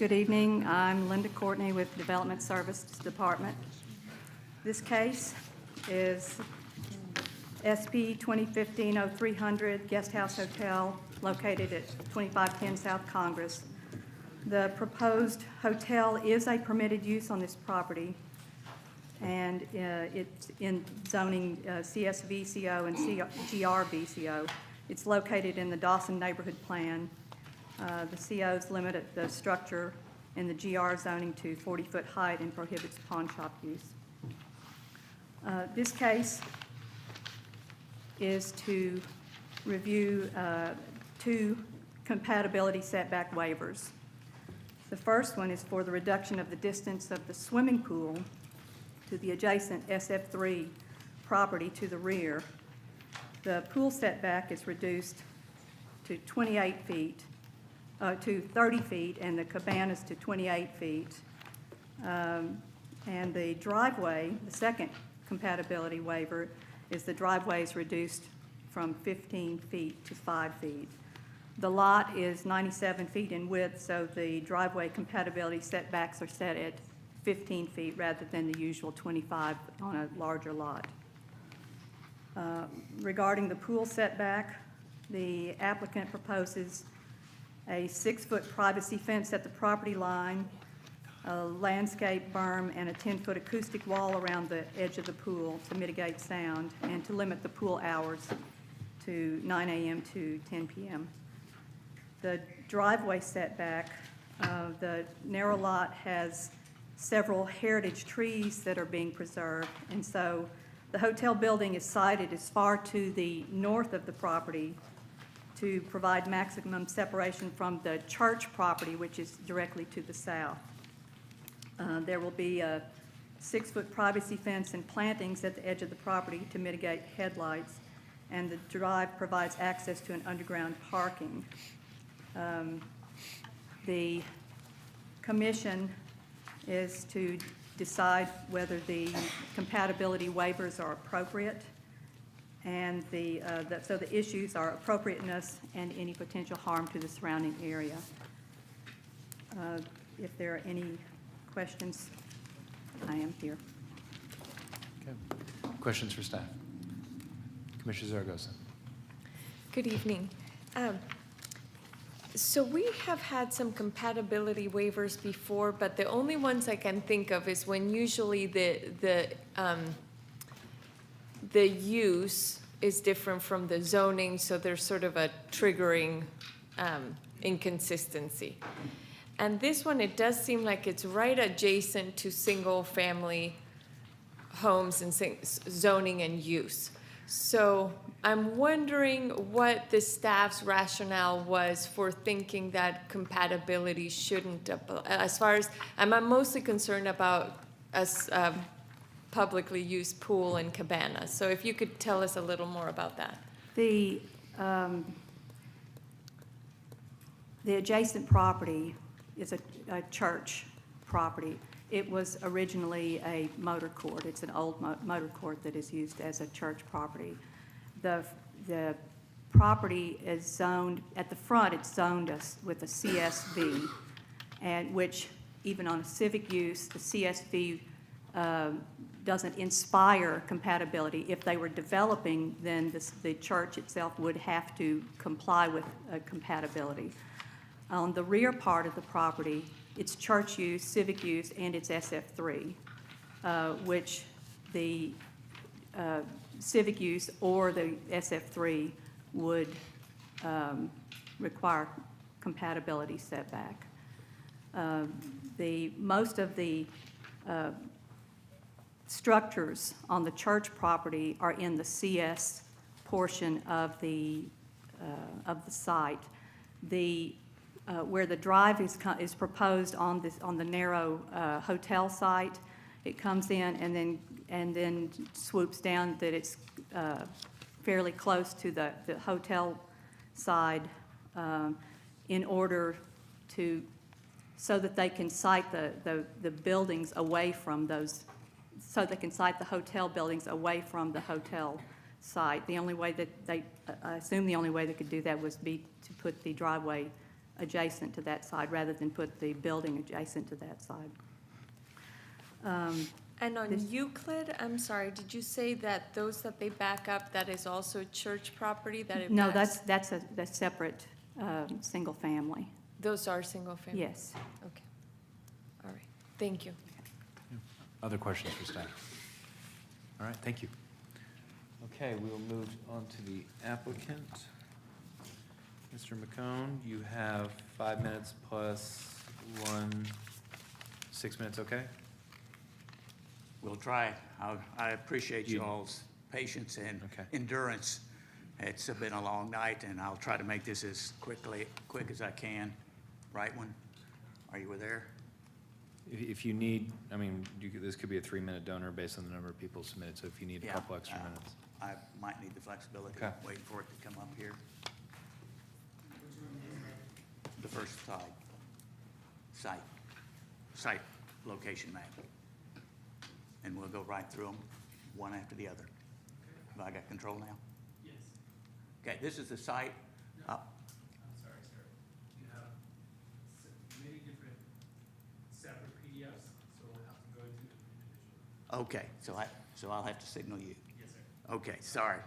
Good evening. I'm Linda Courtney with Development Services Department. This case is SP 2015-0300 Guesthouse Hotel located at 2510 South Congress. The proposed hotel is a permitted use on this property, and it's in zoning CSVCO and GRVCO. It's located in the Dawson Neighborhood Plan. The COs limit the structure in the GR zoning to 40-foot height and prohibits pawn shop use. This case is to review two compatibility setback waivers. The first one is for the reduction of the distance of the swimming pool to the adjacent SF3 property to the rear. The pool setback is reduced to 28 feet, to 30 feet, and the cabanas to 28 feet. And the driveway, the second compatibility waiver, is the driveway is reduced from 15 feet to 5 feet. The lot is 97 feet in width, so the driveway compatibility setbacks are set at 15 feet rather than the usual 25 on a larger lot. Regarding the pool setback, the applicant proposes a 6-foot privacy fence at the property line, a landscape berm, and a 10-foot acoustic wall around the edge of the pool to mitigate sound and to limit the pool hours to 9 a.m. to 10 p.m. The driveway setback, the narrow lot has several heritage trees that are being preserved, and so the hotel building is sited as far to the north of the property to provide maximum separation from the church property, which is directly to the south. There will be a 6-foot privacy fence and plantings at the edge of the property to mitigate headlights, and the drive provides access to an underground parking. The commission is to decide whether the compatibility waivers are appropriate, and so the issues are appropriateness and any potential harm to the surrounding area. If there are any questions, I am here. Okay. Questions for staff? Commissioner Zaragoza. Good evening. So we have had some compatibility waivers before, but the only ones I can think of is when usually the use is different from the zoning, so there's sort of a triggering inconsistency. And this one, it does seem like it's right adjacent to single-family homes and zoning and use. So I'm wondering what the staff's rationale was for thinking that compatibility shouldn't apply. As far as, I'm mostly concerned about us publicly used pool and cabana. So if you could tell us a little more about that. The adjacent property is a church property. It was originally a motor court. It's an old motor court that is used as a church property. The property is zoned, at the front it's zoned with a CSV, and which even on a civic use, the CSV doesn't inspire compatibility. If they were developing, then the church itself would have to comply with compatibility. On the rear part of the property, it's church use, civic use, and it's SF3, which the civic use or the SF3 would require compatibility setback. Most of the structures on the church property are in the CS portion of the site. Where the drive is proposed on the narrow hotel site, it comes in and then swoops down that it's fairly close to the hotel side in order so that they can site the buildings away from those, so they can site the hotel buildings away from the hotel site. The only way that I assume the only way they could do that was to put the driveway adjacent to that side rather than put the building adjacent to that side. And on This- Euclid, I'm sorry, did you say that those that they back up, that is also church property that it No, backs? that's a separate, single family. Those are single family? Yes. Okay. All right. Thank you. Other questions for staff? All right, thank you. Okay, we will move on to the applicant. Mr. McCone, you have 5 minutes plus 6 minutes, okay? We'll try. I appreciate You- you all's patience and Okay. endurance. It's been a long night, and I'll try to make this as quick as I can. Right one? Are you there? If you need, I mean, this could be a 3-minute donor based on the number of people submitted, so if you need a Yeah, couple extra minutes. I might need the flexibility, Okay. waiting for it to come up here. The first site location map. And we'll go right through them, one after the other. Have I got control now? Yes. Okay, this is the site. I'm sorry, sir. You have many different separate PDFs, so we'll have to go into them individually. Okay, so I'll have to signal you. Yes, sir. Okay, sorry.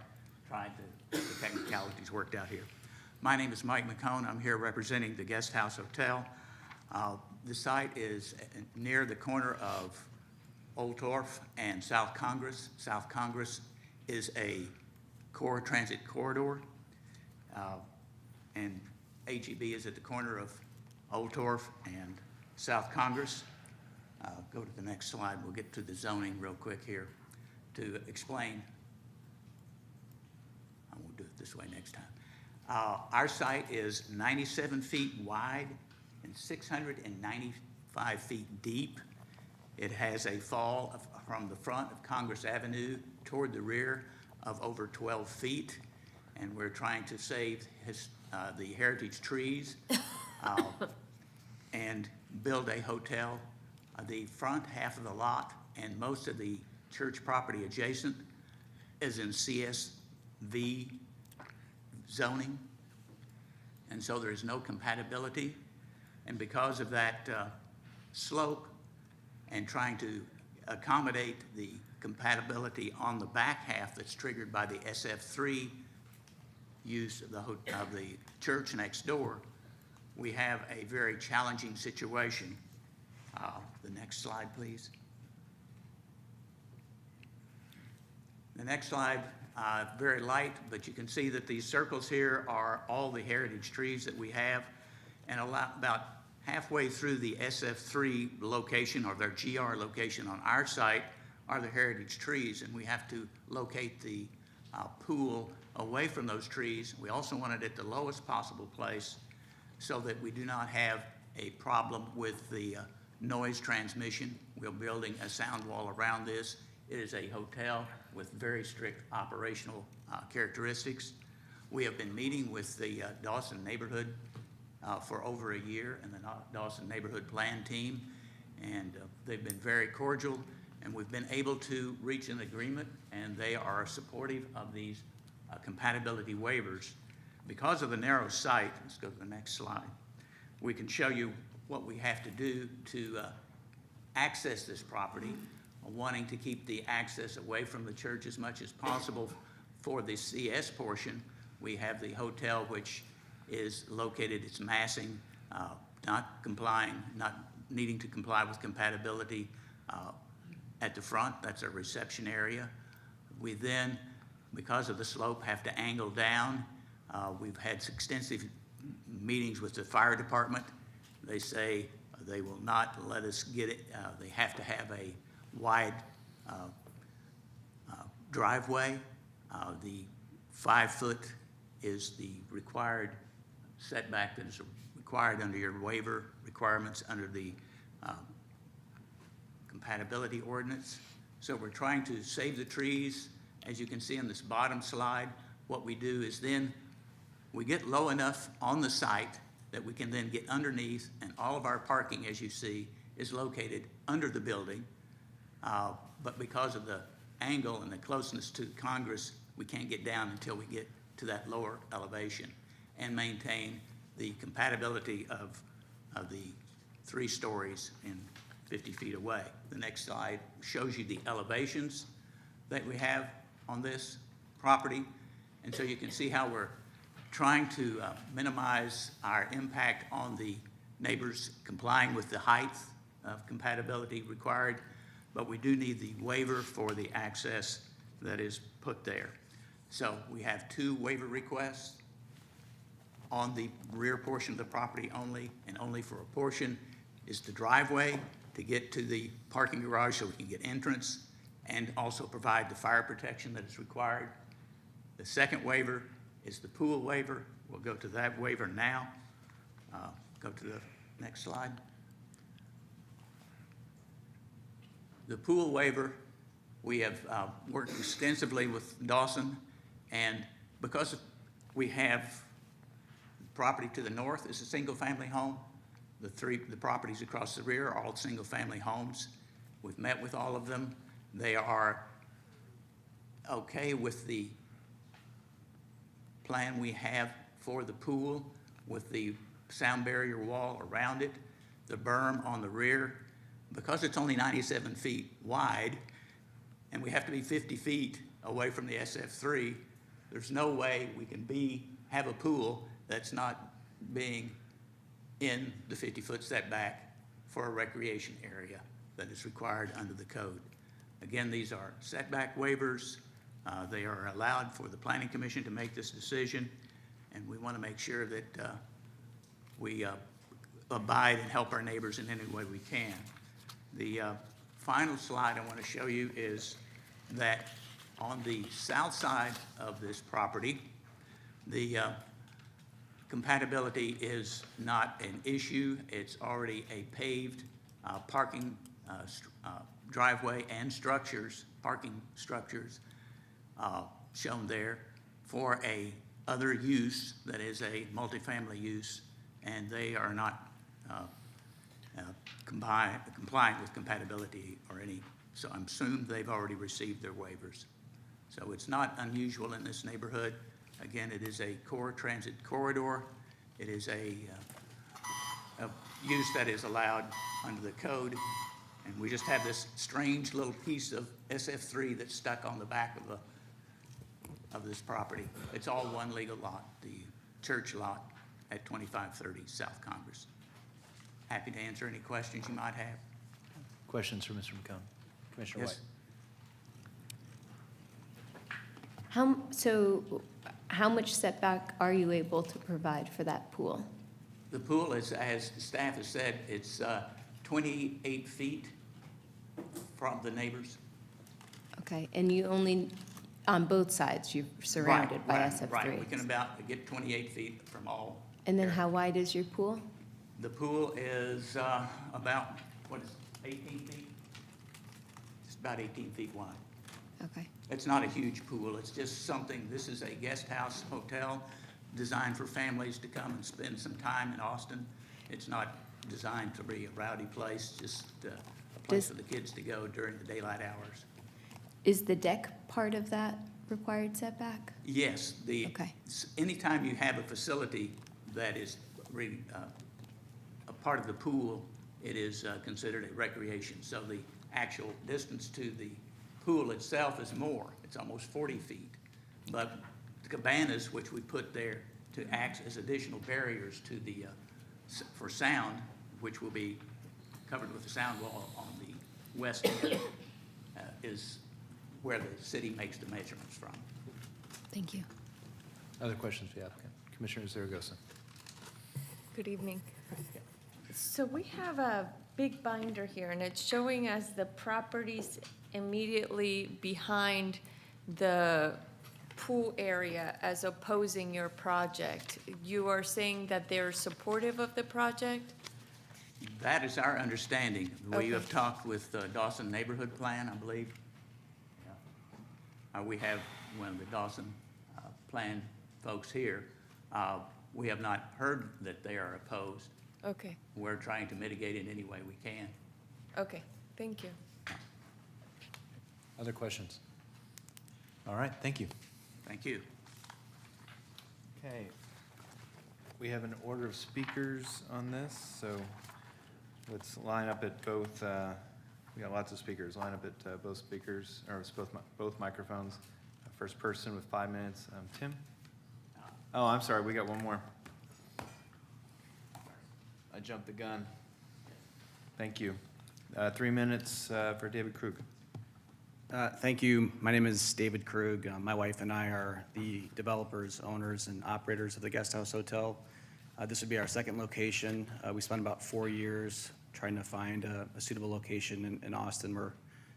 Trying to get the technicalities worked out here. My name is Mike McCone. I'm here representing the Guesthouse Hotel. The site is near the corner of Old Torf and South Congress. South Congress is a core transit corridor, and HEB is at the corner of Old Torf and South Congress. Go to the next slide. We'll get to the zoning real quick here to explain. I won't do it this way next time. Our site is 97 feet wide and 695 feet deep. It has a fall from the front of Congress Avenue toward the rear of over 12 feet, and we're trying to save the heritage trees and build a hotel. The front half of the lot and most of the church property adjacent is in CSV zoning, and so there is no compatibility. And because of that slope and trying to accommodate the compatibility on the back half that's triggered by the SF3 use of the church next door, we have a very challenging situation. The next slide, please. The next slide, very light, but you can see that these circles here are all the heritage trees that we have, and about halfway through the SF3 location, or their GR location on our site, are the heritage trees, and we have to locate the pool away from those trees. We also want it at the lowest possible place so that we do not have a problem with the noise transmission. We're building a sound wall around this. It is a hotel with very strict operational characteristics. We have been meeting with the Dawson neighborhood for over a year, and the Dawson neighborhood plan team, and they've been very cordial, and we've been able to reach an agreement, and they are supportive of these compatibility waivers. Because of the narrow site, let's go to the next slide, we can show you what we have to do to access this property, wanting to keep the access away from the church as much as possible. For the CS portion, we have the hotel, which is located, it's massing, not needing to comply with compatibility at the front. That's a reception area. We then, because of the slope, have to angle down. We've had extensive meetings with the fire department. They say they will not let us get it. They have to have a wide driveway. The 5 foot is the required setback that is required under your waiver requirements under the compatibility ordinance. So we're trying to save the trees. As you can see on this bottom slide, what we do is then we get low enough on the site that we can then get underneath, and all of our parking, as you see, is located under the building. But because of the angle and the closeness to Congress, we can't get down until we get to that lower elevation and maintain the compatibility of the 3 stories in 50 feet away. The next slide shows you the elevations that we have on this property. And so you can see how we're trying to minimize our impact on the neighbors complying with the height of compatibility required, but we do need the waiver for the access that is put there. So we have 2 waiver requests on the rear portion of the property only, and only for a portion is the driveway to get to the parking garage so we can get entrance and also provide the fire protection that is required. The second waiver is the pool waiver. We'll go to that waiver now. Go to the next slide. The pool waiver, we have worked extensively with Dawson, and because we have property to the north is a single-family home, the properties across the rear are all single-family homes. We've met with all of them. They are okay with the plan we have for the pool with the sound barrier wall around it, the berm on the rear. Because it's only 97 feet wide and we have to be 50 feet away from the SF3, there's no way we can have a pool that's not being in the 50-foot setback for a recreation area that is required under the code. Again, these are setback waivers. They are allowed for the Planning Commission to make this decision, and we want to make sure that we abide and help our neighbors in any way we can. The final slide I want to show you is that on the south side of this property, the compatibility is not an issue. It's already a paved parking driveway and parking structures shown there for a other use that is a multifamily use, and they are not complying with compatibility or any, so I'm assuming they've already received their waivers. So it's not unusual in this neighborhood. Again, it is a core transit corridor. It is a use that is allowed under the code. And we just have this strange little piece of SF3 that's stuck on the back of this property. It's all one legal lot, the church lot at 2530 South Congress. Happy to answer any questions you might have. Questions for Mr. McCone? Commissioner Yes. White? How much setback are you able to provide for that pool? The pool is, as the staff has said, it's 28 feet from the neighbors. Okay, and you only, on both sides, you're surrounded by Right, SF3? Right, we can about get 28 feet from all. And then areas. how wide is your pool? The pool is about, 18 feet? Just about 18 feet wide. Okay, It's not a huge pool, it's just something, this is a guest house hotel designed for families to come and spend some time in Austin. It's not designed to be a rowdy place, just a place for the kids to go during the daylight hours. is the deck part of that required setback? Yes, Okay. anytime you have a facility that is a part of the pool, it is considered a recreation. So the actual distance to the pool itself is more. It's almost 40 feet. But the cabanas, which we put there to act as additional barriers to the, for sound, which will be covered with a sound wall on the west end, is where the city makes the measurements from. Thank you. Other questions for the applicant? Commissioner Zaragoza? Good evening. So we have a big binder here, and it's showing us the properties immediately behind the pool area as opposing your project. You are saying that they're supportive of the project? That is our understanding. We Okay. have talked with Dawson Neighborhood Plan, I believe. We have one of the Dawson Plan folks here. We have not heard that they are opposed. Okay, We're trying to mitigate it any way we can. okay, thank you. Other questions? All right, thank you. Thank you. Okay. We have an order of speakers on this, so let's line up at both, we got lots of speakers, line up at both speakers, or it's both microphones. First person with 5 minutes, Tim? Oh, I'm sorry, we got one more. I jumped the gun. Thank you. 3 minutes for David Krug. Thank you. My name is David Krug. My wife and I are the developers, owners, and operators of the Guesthouse Hotel. This would be our second location. We spent about 4 years trying to find a suitable location in Austin. We're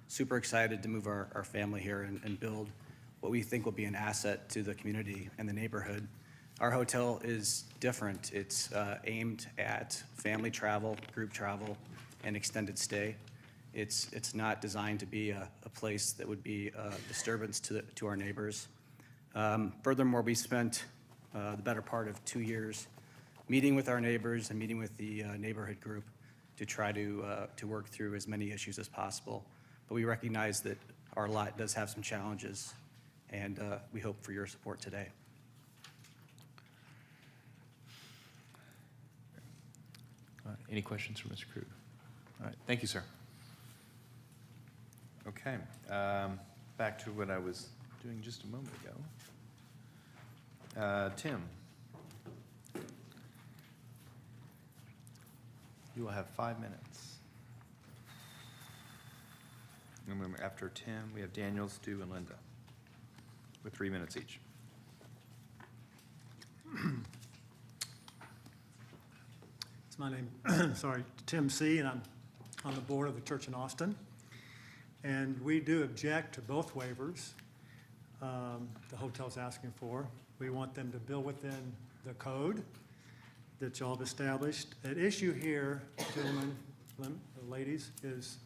super excited to move our family here and build what we think will be an asset to the community and the neighborhood. Our hotel is different. It's aimed at family travel, group travel, and extended stay. It's not designed to be a place that would be a disturbance to our neighbors. Furthermore, we spent the better part of 2 years meeting with our neighbors and meeting with the neighborhood group to try to work through as many issues as possible. But we recognize that our lot does have some challenges, and we hope for your support today. Any questions for Mr. Krug? All right, thank you, sir. Okay, back to what I was doing just a moment ago. Tim. You will have 5 minutes. And then after Tim, we have Daniel, Stu, and Linda with 3 minutes each. It's my name, sorry, Tim C., and I'm on the board of the church in Austin. And we do object to both waivers the hotel's asking for. We want them to build within the code that y'all have established. At issue here, gentlemen, ladies, is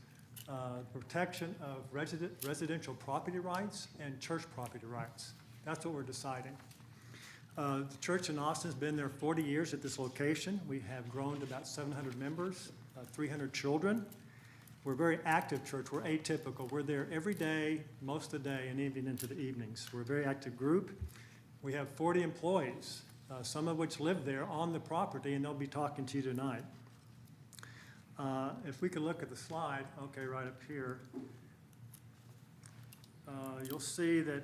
protection of residential property rights and church property rights. That's what we're deciding. The church in Austin has been there 40 years at this location. We have grown to about 700 members, 300 children. We're a very active church. We're atypical. We're there every day, most of the day, and even into the evenings. We're a very active group. We have 40 employees, some of which live there on the property, and they'll be talking to you tonight. If we can look at the slide, okay, right up here, you'll see that,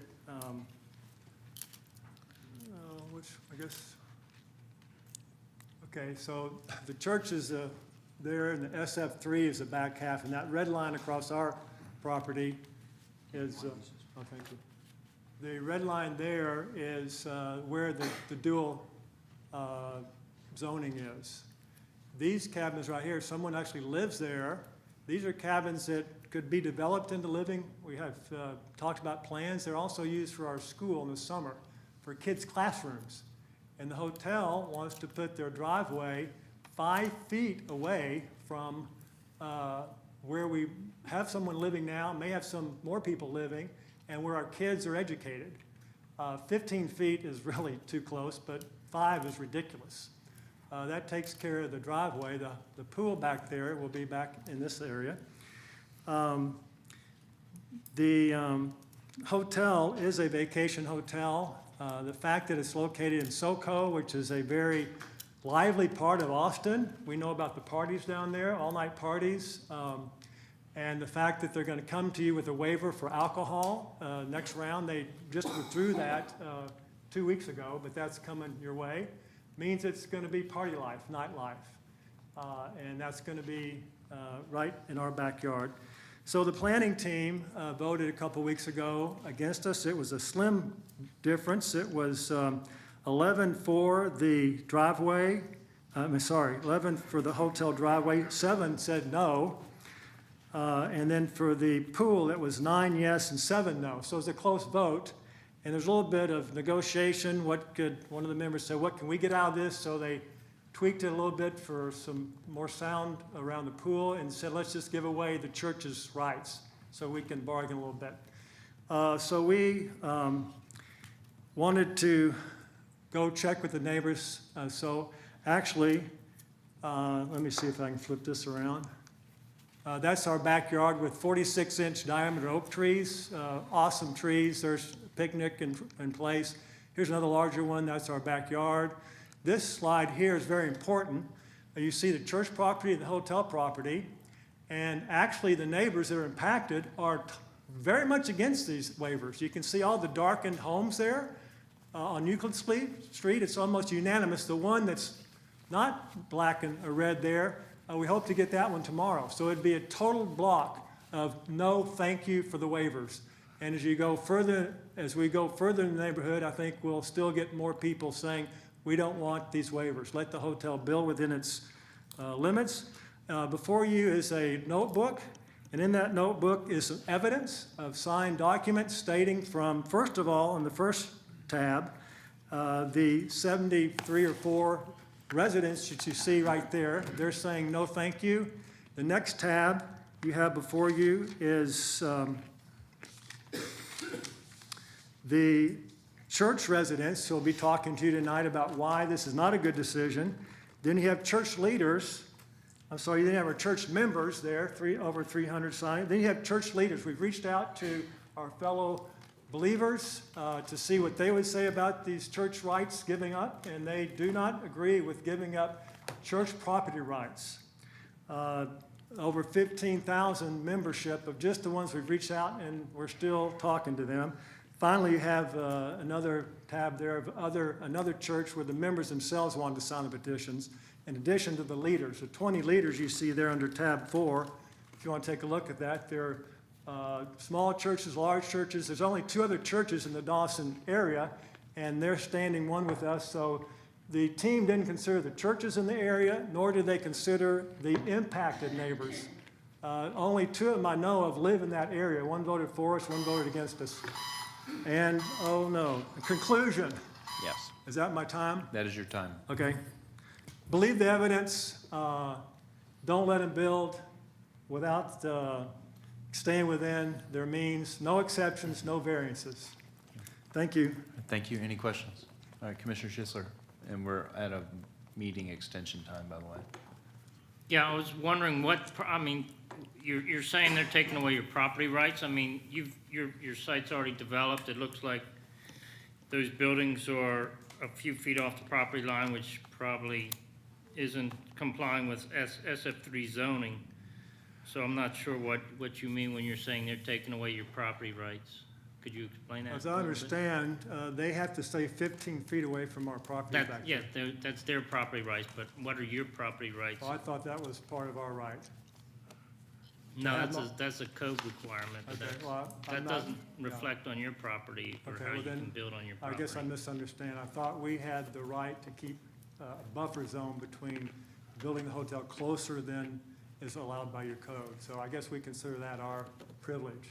which I guess, okay, so the church is there, and the SF3 is the back half, and that red line across our property is, oh, thank you. The red line there is where the dual zoning is. These cabins right here, someone actually lives there. These are cabins that could be developed into living. We have talked about plans. They're also used for our school in the summer, for kids' classrooms. And the hotel wants to put their driveway 5 feet away from where we have someone living now, may have some more people living, and where our kids are educated. 15 feet is really too close, but 5 is ridiculous. That takes care of the driveway. The pool back there will be back in this area. The hotel is a vacation hotel. The fact that it's located in SoCo, which is a very lively part of Austin. We know about the parties down there, all-night parties. And the fact that they're going to come to you with a waiver for alcohol next round. They just withdrew that 2 weeks ago, but that's coming your way. Means it's going to be party life, nightlife. And that's going to be right in our backyard. So the planning team voted a couple weeks ago against us. It was a slim difference. It was 11 for the driveway, 11 for the hotel driveway, 7 said no. And then for the pool, it was 9 yes and 7 no. So it was a close vote. And there's a little bit of negotiation. One of the members said, what can we get out of this? So they tweaked it a little bit for some more sound around the pool and said, let's just give away the church's rights so we can bargain a little bit. So we wanted to go check with the neighbors. So actually, let me see if I can flip this around. That's our backyard with 46-inch diameter oak trees, awesome trees. There's a picnic in place. Here's another larger one. That's our backyard. This slide here is very important. You see the church property and the hotel property, and actually the neighbors that are impacted are very much against these waivers. You can see all the darkened homes there on Euclid Street. It's almost unanimous. The one that's not black and red there, we hope to get that one tomorrow. So it'd be a total block of no thank you for the waivers. And as we go further in the neighborhood, I think we'll still get more people saying, we don't want these waivers. Let the hotel build within its limits. Before you is a notebook, and in that notebook is some evidence of signed documents stating from, first of all, in the first tab, the 73 or 4 residents that you see right there, they're saying no thank you. The next tab you have before you is the church residents who will be talking to you tonight about why this is not a good decision. Then you have church leaders. I'm sorry, you didn't have our church members there, over 300 signed. Then you have church leaders. We've reached out to our fellow believers to see what they would say about these church rights giving up, and they do not agree with giving up church property rights. Over 15,000 membership of just the ones we've reached out, and we're still talking to them. Finally, you have another tab there of another church where the members themselves wanted to sign the petitions, in addition to the leaders. The 20 leaders you see there under tab 4, if you want to take a look at that, they're small churches, large churches. There's only 2 other churches in the Dawson area, and they're standing one with us. So the team didn't consider the churches in the area, nor did they consider the impacted neighbors. Only 2 of them I know of live in that area. One voted for us, one voted against us. And, oh no, conclusion. Yes, Is that my time? that is your time. Okay. Believe the evidence. Don't let them build without staying within their means. No exceptions, no variances. Thank you. Thank you. Any questions? All right, Commissioner Schisler, and we're at a meeting extension time, by the way. Yeah, I was wondering you're saying they're taking away your property rights. I mean, your site's already developed. It looks like those buildings are a few feet off the property line, which probably isn't complying with SF3 zoning. So I'm not sure what you mean when you're saying they're taking away your property rights. Could you explain that? As I understand, they have to stay 15 feet away from our property back there. Yeah, that's their property rights, but what are your property rights? Oh, I thought that was part of our right. No, that's a code requirement, but Okay, well, that I'm not- doesn't reflect on your property or Okay, how well you then, can build on your I property. guess I misunderstand. I thought we had the right to keep a buffer zone between building the hotel closer than is allowed by your code. So I guess we consider that our privilege.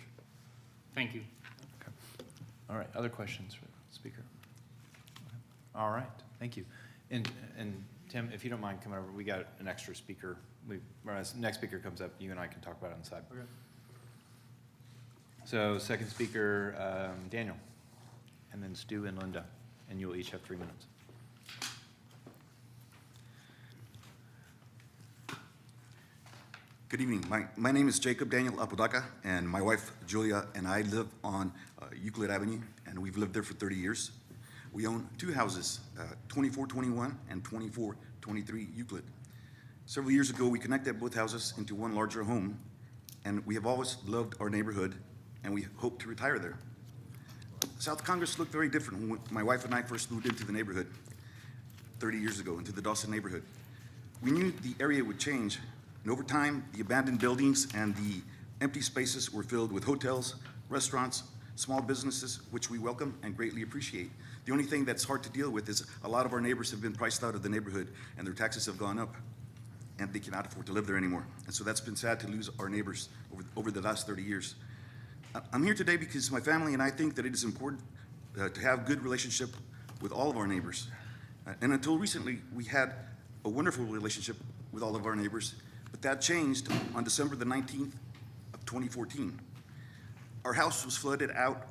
Thank you. All right, other questions for the speaker? All right, thank you. And Tim, if you don't mind coming over, we got an extra speaker. When the next speaker comes up, you and I can talk about it on the side. Okay. So second speaker, Daniel, and then Stu and Linda, and you'll each have 3 minutes. Good evening. My name is Jacob Daniel Apodaca, and my wife Julia and I live on Euclid Avenue, and we've lived there for 30 years. We own 2 houses, 2421 and 2423 Euclid. Several years ago, we connected both houses into one larger home, and we have always loved our neighborhood, and we hope to retire there. South Congress looked very different when my wife and I first moved into the neighborhood 30 years ago, into the Dawson neighborhood. We knew the area would change, and over time, the abandoned buildings and the empty spaces were filled with hotels, restaurants, small businesses, which we welcome and greatly appreciate. The only thing that's hard to deal with is a lot of our neighbors have been priced out of the neighborhood, and their taxes have gone up, and they cannot afford to live there anymore. And so that's been sad to lose our neighbors over the last 30 years. I'm here today because my family and I think that it is important to have good relationship with all of our neighbors. And until recently, we had a wonderful relationship with all of our neighbors, but that changed on December the 19th of 2014. Our house was flooded out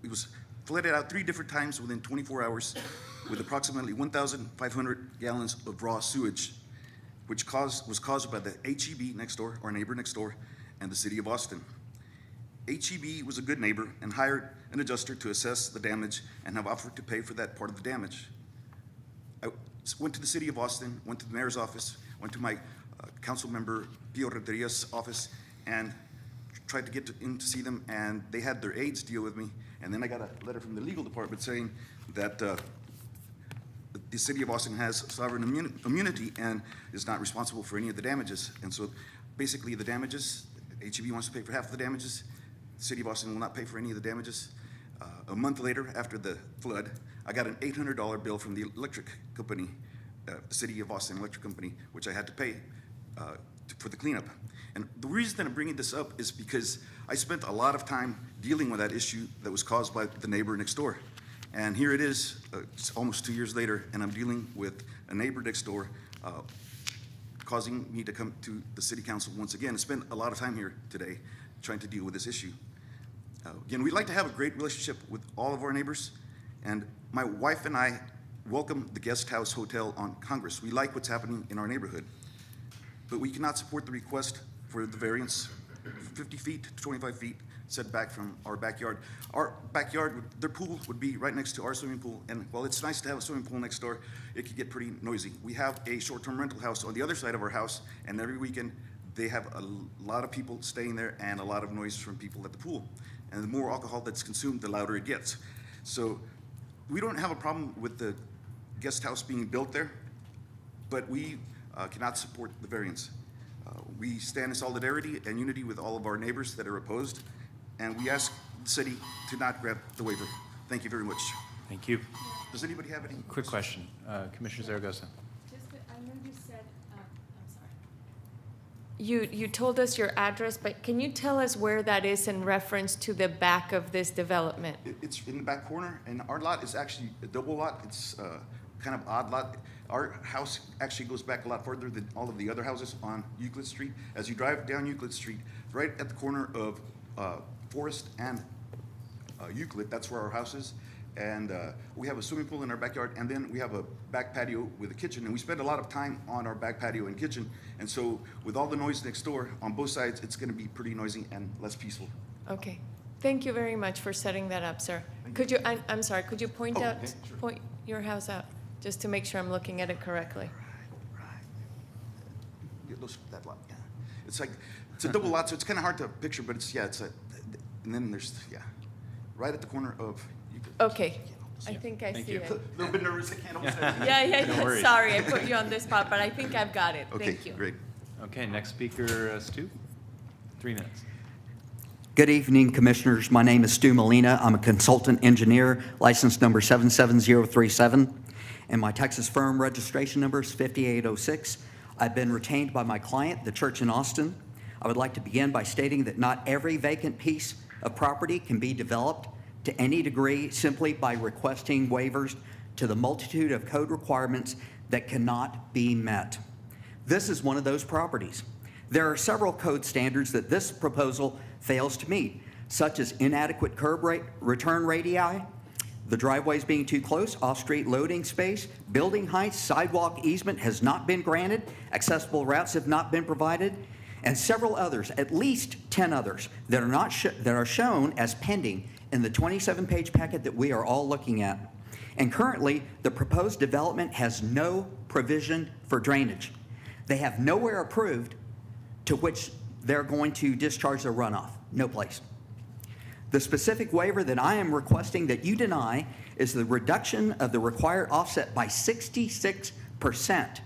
it was flooded out 3 different times within 24 hours with approximately 1,500 gallons of raw sewage, which was caused by the HEB next door, our neighbor next door, and the city of Austin. HEB was a good neighbor and hired an adjuster to assess the damage and have offered to pay for that part of the damage. went to the city of Austin, went to the mayor's office, went to my council member Pio Renteria's office, and tried to get in to see them, and they had their aides deal with me. And then I got a letter from the legal department saying that the city of Austin has sovereign immunity and is not responsible for any of the damages. And so basically the damages, HEB wants to pay for half of the damages. The city of Austin will not pay for any of the damages. A month later, after the flood, I got an $800 bill from the electric company, the city of Austin Electric Company, which I had to pay for the cleanup. And the reason that I'm bringing this up is because I spent a lot of time dealing with that issue that was caused by the neighbor next door. And here it is, it's almost 2 years later, and I'm dealing with a neighbor next door causing me to come to the city council once again and spend a lot of time here today trying to deal with this issue. Again, we'd like to have a great relationship with all of our neighbors, and my wife and I welcome the Guesthouse Hotel on Congress. We like what's happening in our neighborhood, but we cannot support the request for the variance 50 feet to 25 feet setback from our backyard. Our backyard, their pool would be right next to our swimming pool, and while it's nice to have a swimming pool next door, it could get pretty noisy. We have a short-term rental house on the other side of our house, and every weekend they have a lot of people staying there and a lot of noise from people at the pool. And the more alcohol that's consumed, the louder it gets. So we don't have a problem with the guest house being built there, but we cannot support the variance. We stand in solidarity and unity with all of our neighbors that are opposed, and we ask the city to not grant the waiver. Thank you very much. Thank you. Does anybody have any? Quick question, Commissioner Zaragoza. I know you said, I'm sorry. You told us your address, but can you tell us where that is in reference to the back of this development? It's in the back corner, and our lot is actually a double lot. It's kind of odd lot. Our house actually goes back a lot further than all of the other houses on Euclid Street. As you drive down Euclid Street, right at the corner of Forest and Euclid, that's where our house is. And we have a swimming pool in our backyard, and then we have a back patio with a kitchen, and we spend a lot of time on our back patio and kitchen. And so with all the noise next door on both sides, it's gonna be pretty noisy and less peaceful. Okay. Thank you very much for setting that up, sir. Could you, I'm sorry, could you point Oh, out, yeah, sure. point your house out, just to make sure I'm looking at it correctly? Yeah, that lot, yeah. It's like, it's a double lot, so it's kind of hard to picture, but it's, yeah, it's a, and then there's, yeah, right at the corner of. Okay, I think I Thank see you. it. A little bit nervous, I can't almost. Yeah, No worries. sorry, I put you on this spot, but I think I've got it. Okay, Thank you. great. Okay, next speaker, Stu, 3 minutes. Good evening, Commissioners. My name is Stu Molina. I'm a consultant engineer, license number 77037, and my Texas firm registration number is 5806. I've been retained by my client, the church in Austin. I would like to begin by stating that not every vacant piece of property can be developed to any degree simply by requesting waivers to the multitude of code requirements that cannot be met. This is one of those properties. There are several code standards that this proposal fails to meet, such as inadequate curb return radii, the driveways being too close, off-street loading space, building heights, sidewalk easement has not been granted, accessible routes have not been provided, and several others, at least 10 others, that are not that are shown as pending in the 27-page packet that we are all looking at. And currently, the proposed development has no provision for drainage. They have nowhere approved to which they're going to discharge their runoff. No place. The specific waiver that I am requesting that you deny is the reduction of the required offset by 66%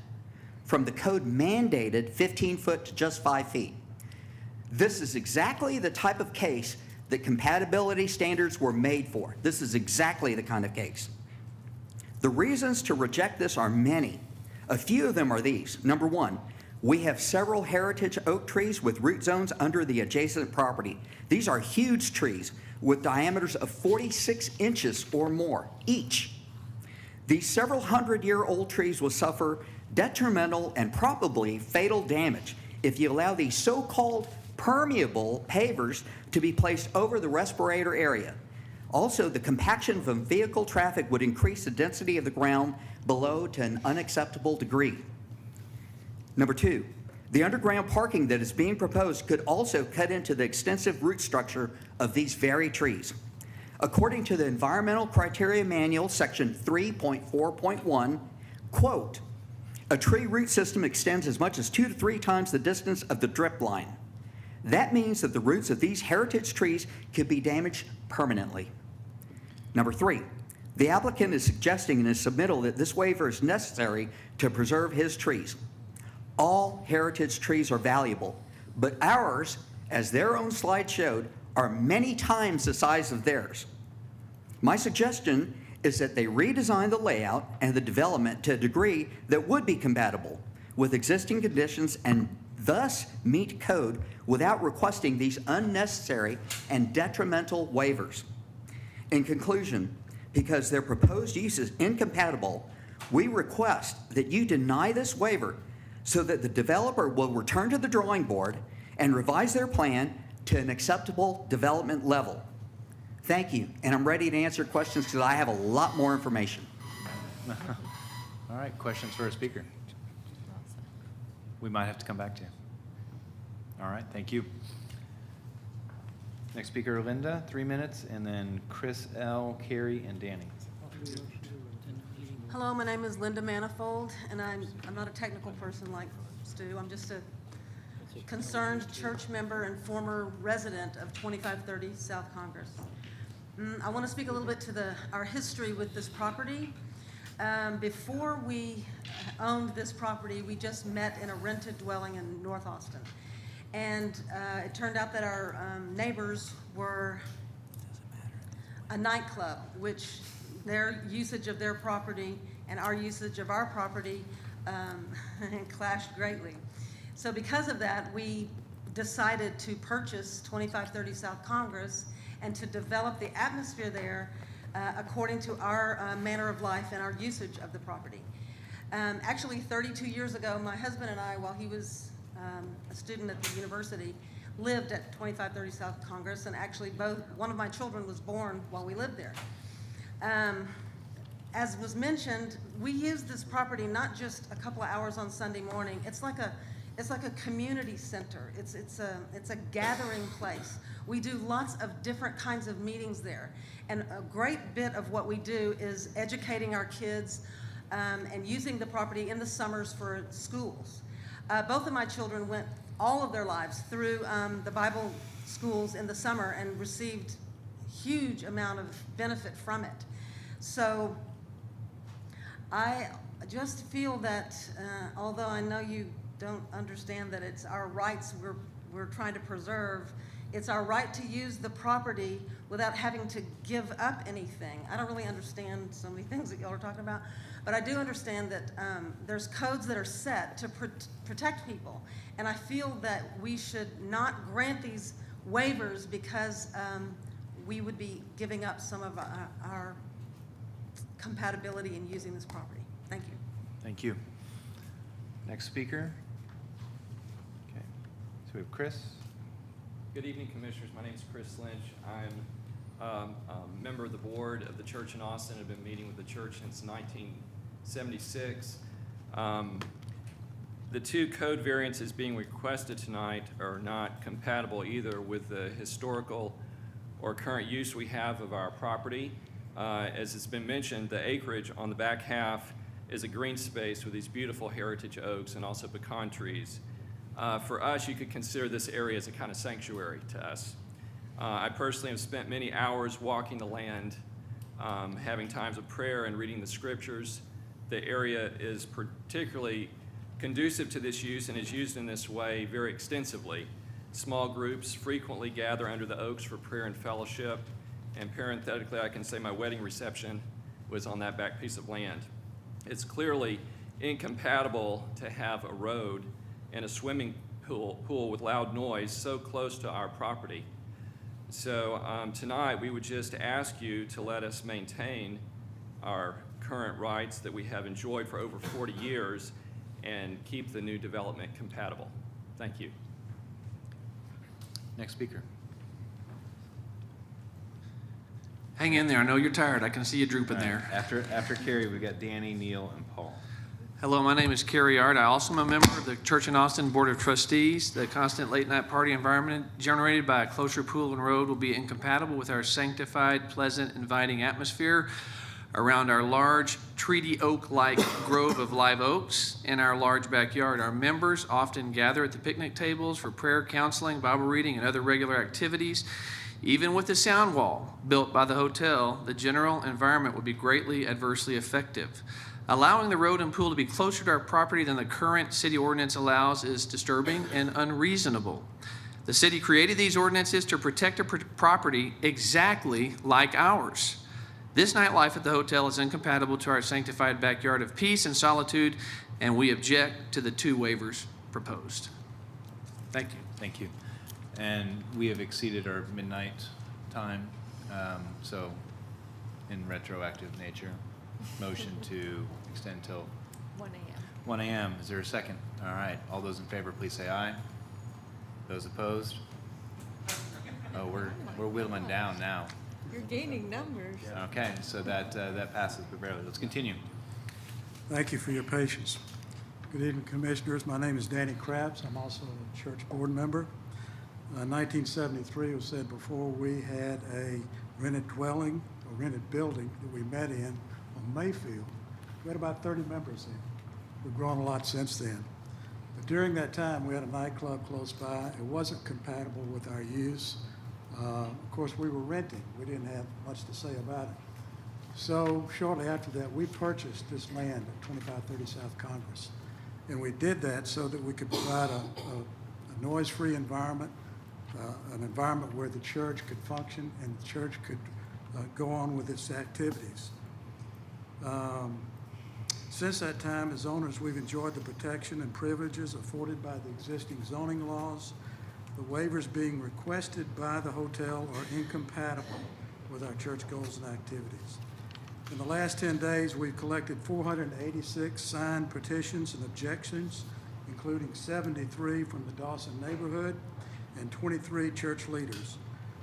from the code mandated 15 foot to just 5 feet. This is exactly the type of case that compatibility standards were made for. This is exactly the kind of case. The reasons to reject this are many. A few of them are these. Number one, we have several heritage oak trees with root zones under the adjacent property. These are huge trees with diameters of 46 inches or more each. These several hundred-year-old trees will suffer detrimental and probably fatal damage if you allow these so-called permeable pavers to be placed over the respirator area. Also, the compaction from vehicle traffic would increase the density of the ground below to an unacceptable degree. Number two, the underground parking that is being proposed could also cut into the extensive root structure of these very trees. According to the Environmental Criteria Manual, Section 3.4.1, Quote, "A tree root system extends as much as 2 to 3 times the distance of the drip line. That means that the roots of these heritage trees could be damaged permanently." Number 3, the applicant is suggesting in his submittal that this waiver is necessary to preserve his trees. All heritage trees are valuable, but ours, as their own slide showed, are many times the size of theirs. My suggestion is that they redesign the layout and the development to a degree that would be compatible with existing conditions and thus meet code without requesting these unnecessary and detrimental waivers. In conclusion, because their proposed use is incompatible, we request that you deny this waiver so that the developer will return to the drawing board and revise their plan to an acceptable development level. Thank you, and I'm ready to answer questions because I have a lot more information. All right, questions for our speaker? We might have to come back to you. All right, thank you. Next speaker, Linda, 3 minutes, and then Chris L., Carrie, and Danny. Hello, my name is Linda Manifold, and I'm not a technical person like Stu. I'm just a concerned church member and former resident of 2530 South Congress. I want to speak a little bit to our history with this property. Before we owned this property, we just met in a rented dwelling in North Austin. And it turned out that our neighbors were a nightclub, which their usage of their property and our usage of our property clashed greatly. So because of that, we decided to purchase 2530 South Congress and to develop the atmosphere there according to our manner of life and our usage of the property. Actually, 32 years ago, my husband and I, while he was a student at the university, lived at 2530 South Congress, and actually one of my children was born while we lived there. As was mentioned, we use this property not just a couple of hours on Sunday morning. It's like a community center. It's a gathering place. We do lots of different kinds of meetings there, and a great bit of what we do is educating our kids and using the property in the summers for schools. Both of my children went all of their lives through the Bible schools in the summer and received huge amount of benefit from it. So I just feel that although I know you don't understand that it's our rights we're trying to preserve, it's our right to use the property without having to give up anything. I don't really understand so many things that y'all are talking about, but I do understand that there's codes that are set to protect people, and I feel that we should not grant these waivers because we would be giving up some of our compatibility in using this property. Thank you. Thank you. Next speaker. Okay, so we have Chris. Good evening, Commissioners. My name is Chris Lynch. I'm a member of the board of the church in Austin. I've been meeting with the church since 1976. The two code variances being requested tonight are not compatible either with the historical or current use we have of our property. As it's been mentioned, the acreage on the back half is a green space with these beautiful heritage oaks and also pecan trees. For us, you could consider this area as a kind of sanctuary to us. I personally have spent many hours walking the land, having times of prayer and reading the scriptures. The area is particularly conducive to this use and is used in this way very extensively. Small groups frequently gather under the oaks for prayer and fellowship, and parenthetically, I can say my wedding reception was on that back piece of land. It's clearly incompatible to have a road and a swimming pool with loud noise so close to our property. So tonight we would just ask you to let us maintain our current rights that we have enjoyed for over 40 years and keep the new development compatible. Thank you. Next speaker. Hang in there. I know you're tired. I can see you drooping there. After Carrie, we've got Danny, Neil, and Paul. Hello, my name is Kerry Art. I also am a member of the Church in Austin Board of Trustees. The constant late-night party environment generated by a closer pool and road will be incompatible with our sanctified, pleasant, inviting atmosphere around our large treaty oak-like grove of live oaks in our large backyard. Our members often gather at the picnic tables for prayer, counseling, Bible reading, and other regular activities. Even with the sound wall built by the hotel, the general environment would be greatly adversely affected. Allowing the road and pool to be closer to our property than the current city ordinance allows is disturbing and unreasonable. The city created these ordinances to protect a property exactly like ours. This nightlife at the hotel is incompatible to our sanctified backyard of peace and solitude, and we object to the 2 waivers proposed. Thank you. Thank you. And we have exceeded our midnight time, so in retroactive nature, motion to extend till 1 a.m. 1 a.m. Is there a second? All right. All those in favor, please say aye. Those opposed? Oh, we're whittling down now. You're gaining numbers. Okay, so that passes but barely. Let's continue. Thank you for your patience. Good evening, Commissioners. My name is Danny Krabs. I'm also a church board member. 1973 was said before, we had a rented dwelling, a rented building that we met in on Mayfield. We had about 30 members in. We've grown a lot since then. But during that time, we had a nightclub close by. It wasn't compatible with our use. Of course, we were renting. We didn't have much to say about it. So shortly after that, we purchased this land at 2530 South Congress. And we did that so that we could provide a noise-free environment, an environment where the church could function and the church could go on with its activities. Since that time, as owners, we've enjoyed the protection and privileges afforded by the existing zoning laws. The waivers being requested by the hotel are incompatible with our church goals and activities. In the last 10 days, we've collected 486 signed petitions and objections, including 73 from the Dawson neighborhood and 23 church leaders.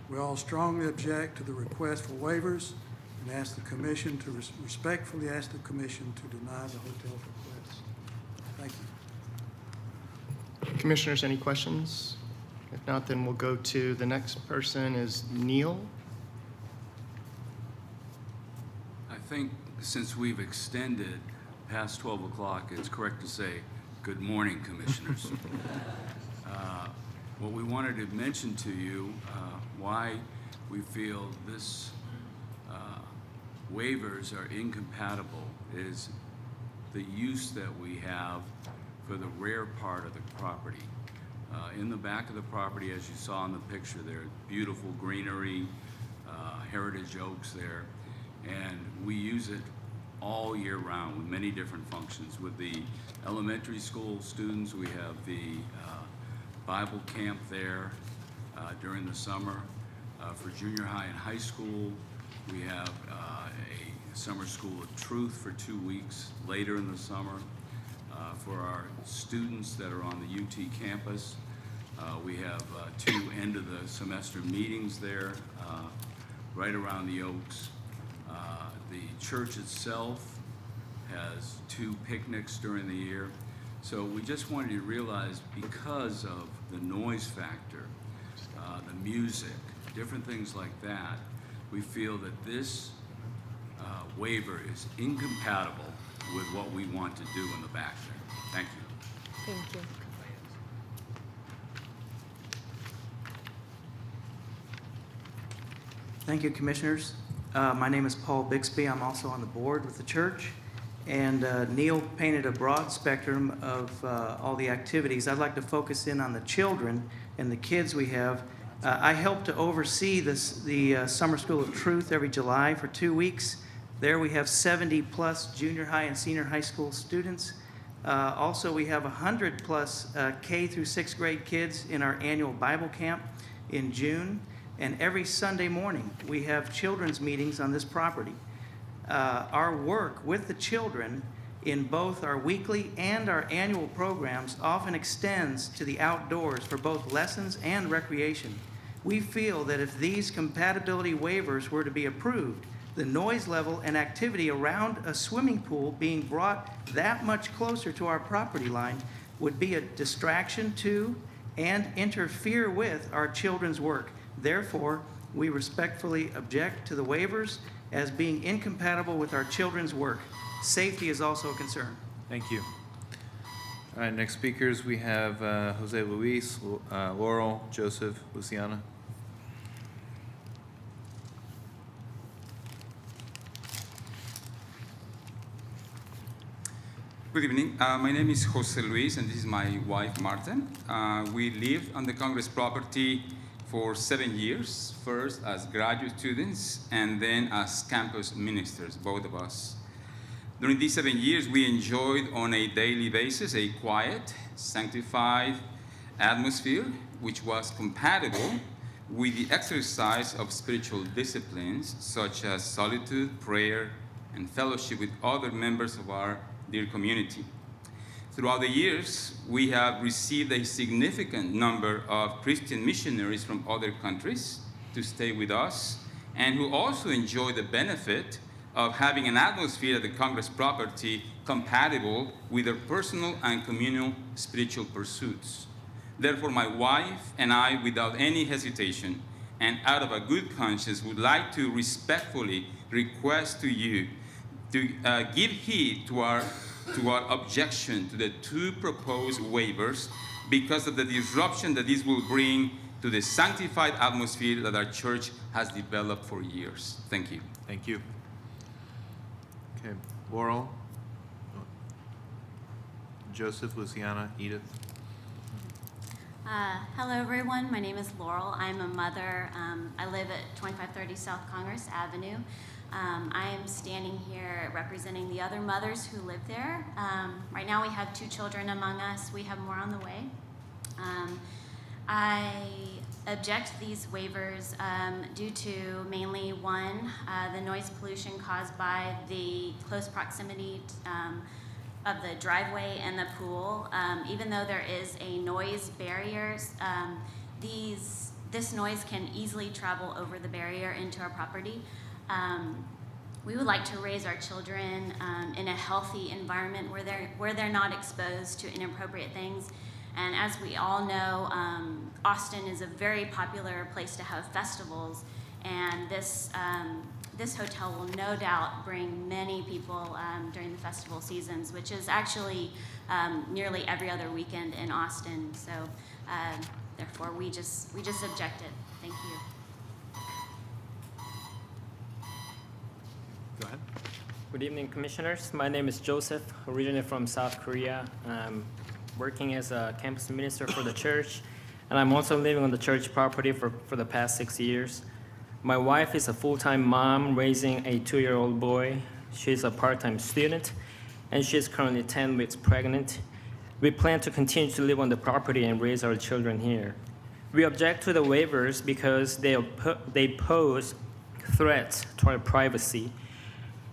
We all strongly object to the request for waivers and ask the Commission to respectfully ask the Commission to deny the hotel's request. Thank you. Commissioners, any questions? If not, then we'll go to the next person is Neil. I think since we've extended past 12 o'clock, it's correct to say, good morning, Commissioners. What we wanted to mention to you, why we feel this waivers are incompatible, is the use that we have for the rear part of the property. In the back of the property, as you saw in the picture there, beautiful greenery, heritage oaks there, and we use it all year round with many different functions. With the elementary school students, we have the Bible camp there during the summer. For junior high and high school, we have a summer school of truth for 2 weeks later in the summer. For our students that are on the UT campus, we have 2 end of the semester meetings there, right around the Oaks. The church itself has 2 picnics during the year. So we just wanted you to realize, because of the noise factor, the music, different things like that, we feel that this waiver is incompatible with what we want to do in the back there. Thank you. Thank you. Thank you, Commissioners. My name is Paul Bixby. I'm also on the board with the church. And Neil painted a broad spectrum of all the activities. I'd like to focus in on the children and the kids we have. I help to oversee the Summer School of Truth every July for 2 weeks. There we have 70+ junior high and senior high school students. Also, we have 100+ K through 6th grade kids in our annual Bible camp in June. And every Sunday morning, we have children's meetings on this property. Our work with the children in both our weekly and our annual programs often extends to the outdoors for both lessons and recreation. We feel that if these compatibility waivers were to be approved, the noise level and activity around a swimming pool being brought that much closer to our property line would be a distraction to and interfere with our children's work. Therefore, we respectfully object to the waivers as being incompatible with our children's work. Safety is also a concern. Thank you. All right, next speakers, we have Jose Luis, Laurel, Joseph, Luciana. Good evening. My name is Jose Luis, and this is my wife, Martin. We lived on the Congress property for 7 years, first as graduate students and then as campus ministers, both of us. During these 7 years, we enjoyed on a daily basis a quiet, sanctified atmosphere which was compatible with the exercise of spiritual disciplines such as solitude, prayer, and fellowship with other members of our dear community. Throughout the years, we have received a significant number of Christian missionaries from other countries to stay with us and who also enjoy the benefit of having an atmosphere at the Congress property compatible with their personal and communal spiritual pursuits. Therefore, my wife and I, without any hesitation and out of a good conscience, would like to respectfully request to you to give heed to our objection to the two proposed waivers because of the disruption that this will bring to the sanctified atmosphere that our church has developed for years. Thank you. Thank you. Okay, Laurel, Joseph, Luciana, Edith. Hello, everyone. My name is Laurel. I'm a mother. I live at 2530 South Congress Avenue. I am standing here representing the other mothers who live there. Right now we have 2 children among us. We have more on the way. I object to these waivers due to mainly one, the noise pollution caused by the close proximity of the driveway and the pool. Even though there is a noise barrier, this noise can easily travel over the barrier into our property. We would like to raise our children in a healthy environment where they're not exposed to inappropriate things. And as we all know, Austin is a very popular place to have festivals, and this hotel will no doubt bring many people during the festival seasons, which is actually nearly every other weekend in Austin. So therefore, we just objected. Thank you. Go ahead. Good evening, Commissioners. My name is Joseph, originally from South Korea. I'm working as a campus minister for the church, and I'm also living on the church property for the past 6 years. My wife is a full-time mom raising a 2-year-old boy. She's a part-time student, and she's currently 10 weeks pregnant. We plan to continue to live on the property and raise our children here. We object to the waivers because they pose threats to our privacy.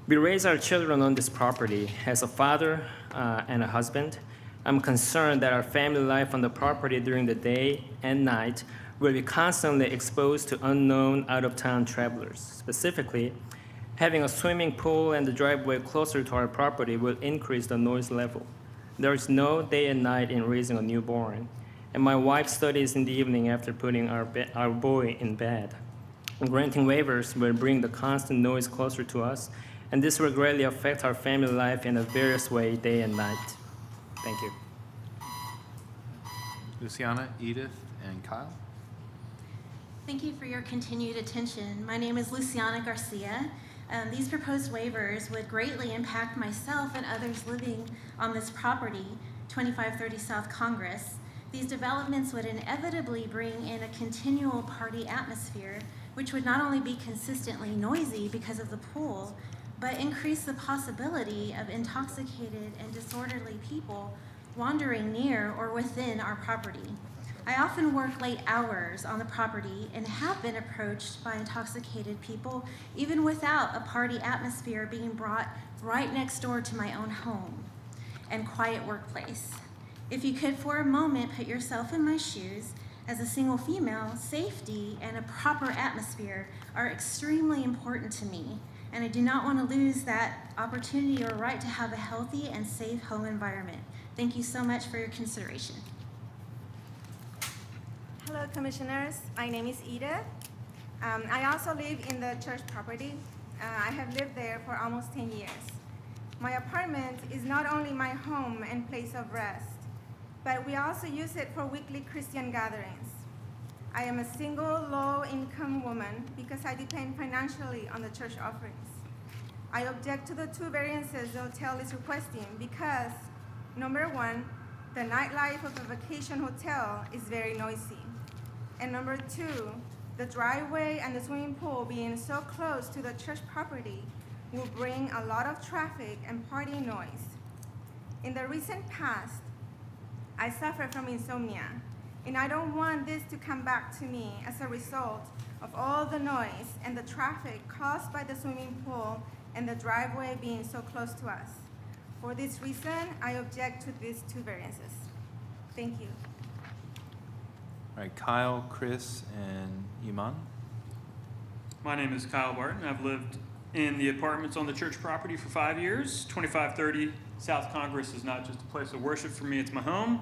We raise our children on this property. As a father and a husband, I'm concerned that our family life on the property during the day and night will be constantly exposed to unknown out-of-town travelers. Specifically, having a swimming pool and the driveway closer to our property will increase the noise level. There is no day and night in raising a newborn, and my wife studies in the evening after putting our boy in bed. Granting waivers will bring the constant noise closer to us, and this will greatly affect our family life in a various way, day and night. Thank you. Luciana, Edith, and Kyle. Thank you for your continued attention. My name is Luciana Garcia. These proposed waivers would greatly impact myself and others living on this property, 2530 South Congress. These developments would inevitably bring in a continual party atmosphere, which would not only be consistently noisy because of the pool, but increase the possibility of intoxicated and disorderly people wandering near or within our property. I often work late hours on the property and have been approached by intoxicated people, even without a party atmosphere being brought right next door to my own home and quiet workplace. If you could for a moment put yourself in my shoes, as a single female, safety and a proper atmosphere are extremely important to me, and I do not want to lose that opportunity or right to have a healthy and safe home environment. Thank you so much for your consideration. Hello, Commissioners. My name is Ida. I also live in the church property. I have lived there for almost 10 years. My apartment is not only my home and place of rest, but we also use it for weekly Christian gatherings. I am a single, low-income woman because I depend financially on the church offerings. I object to the 2 variances the hotel is requesting because, number 1, the nightlife of a vacation hotel is very noisy. And number 2, the driveway and the swimming pool being so close to the church property will bring a lot of traffic and party noise. In the recent past, I suffer from insomnia, and I don't want this to come back to me as a result of all the noise and the traffic caused by the swimming pool and the driveway being so close to us. For this reason, I object to these 2 variances. Thank you. All right, Kyle, Chris, and Iman. My name is Kyle Barton. I've lived in the apartments on the church property for 5 years. 2530 South Congress is not just a place of worship for me, it's my home.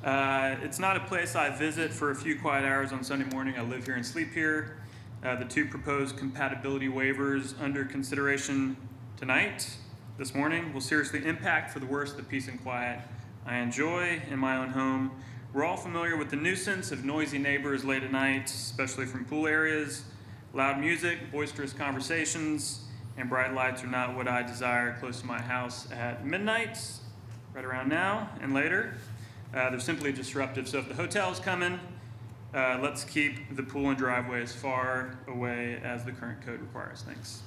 It's not a place I visit for a few quiet hours on Sunday morning. I live here and sleep here. The 2 proposed compatibility waivers under consideration tonight, this morning, will seriously impact for the worse the peace and quiet I enjoy in my own home. We're all familiar with the nuisance of noisy neighbors late at night, especially from pool areas. Loud music, boisterous conversations, and bright lights are not what I desire close to my house at midnight, right around now and later. They're simply disruptive. So if the hotel's coming, let's keep the pool and driveway as far away as the current code requires. Thanks.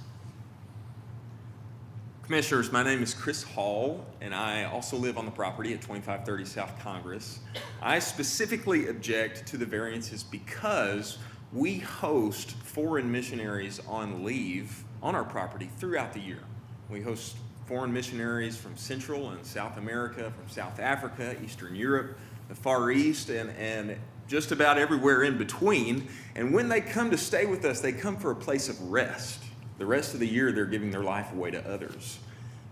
Commissioners, my name is Chris Hall, and I also live on the property at 2530 South Congress. I specifically object to the variances because we host foreign missionaries on leave on our property throughout the year. We host foreign missionaries from Central and South America, from South Africa, Eastern Europe, the Far East, and just about everywhere in between. And when they come to stay with us, they come for a place of rest. The rest of the year, they're giving their life away to others.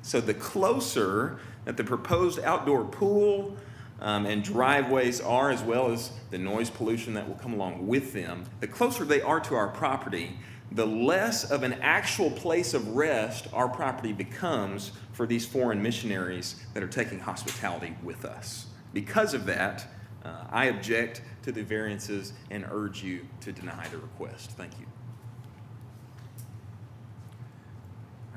So the closer that the proposed outdoor pool and driveways are, as well as the noise pollution that will come along with them, the closer they are to our property, the less of an actual place of rest our property becomes for these foreign missionaries that are taking hospitality with us. Because of that, I object to the variances and urge you to deny the request. Thank you.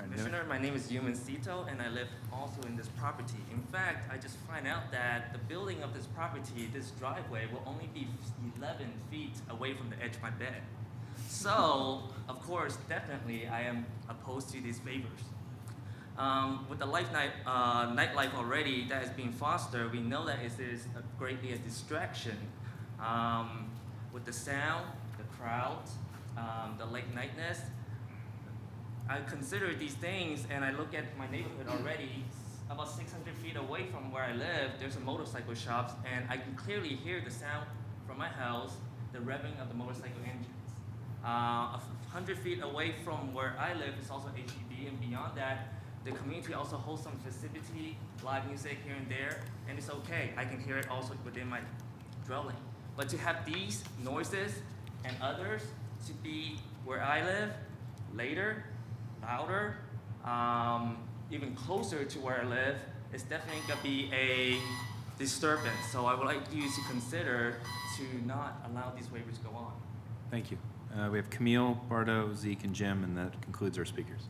Commissioner, my name is Yuman Sito, and I live also in this property. In fact, I just find out that the building of this property, this driveway, will only be 11 feet away from the edge of my bed. So, of course, definitely, I am opposed to these favors. With the nightlife already that is being fostered, we know that it is greatly a distraction. With the sound, the crowd, the late nightness, I consider these things, and I look at my neighborhood already. About 600 feet away from where I live, there's a motorcycle shop, and I can clearly hear the sound from my house, the revving of the motorcycle engines. 100 feet away from where I live is also HEB, and beyond that, the community also hosts some festivity, live music here and there, and it's okay. I can hear it also within my dwelling. But to have these noises and others to be where I live, later, louder, even closer to where I live, it's definitely gonna be a disturbance. So I would like you to consider to not allow these waivers to go on. Thank you. We have Camille, Bardo, Zeke, and Jim, and that concludes our speakers.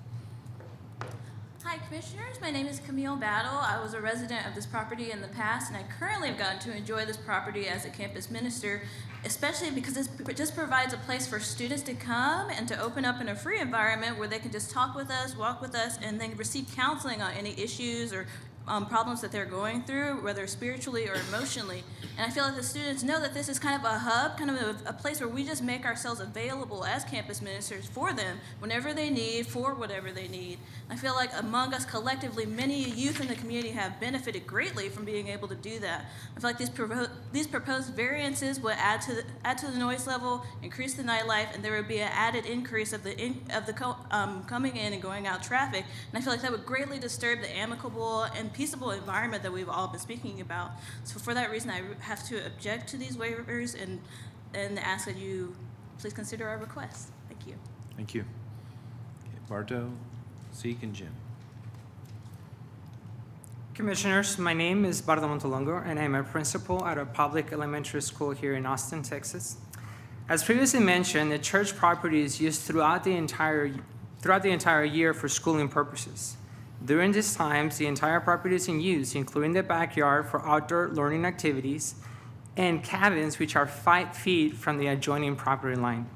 Hi, Commissioners. My name is Camille Battle. I was a resident of this property in the past, and I currently have gotten to enjoy this property as a campus minister, especially because it just provides a place for students to come and to open up in a free environment where they can just talk with us, walk with us, and then receive counseling on any issues or problems that they're going through, whether spiritually or emotionally. And I feel like the students know that this is kind of a hub, kind of a place where we just make ourselves available as campus ministers for them whenever they need, for whatever they need. I feel like among us collectively, many youth in the community have benefited greatly from being able to do that. I feel like these proposed variances would add to the noise level, increase the nightlife, and there would be an added increase of the coming in and going out traffic. And I feel like that would greatly disturb the amicable and peaceable environment that we've all been speaking about. So for that reason, I have to object to these waivers and ask that you please consider our request. Thank you. Thank you. Okay. Barto, Zeke, and Jim. Commissioners, my name is Bardo Montolongo, and I'm a principal at a public elementary school here in Austin, Texas. As previously mentioned, the church property is used throughout the entire year for schooling purposes. During these times, the entire property is in use, including the backyard for outdoor learning activities and cabins which are 5 feet from the adjoining property line.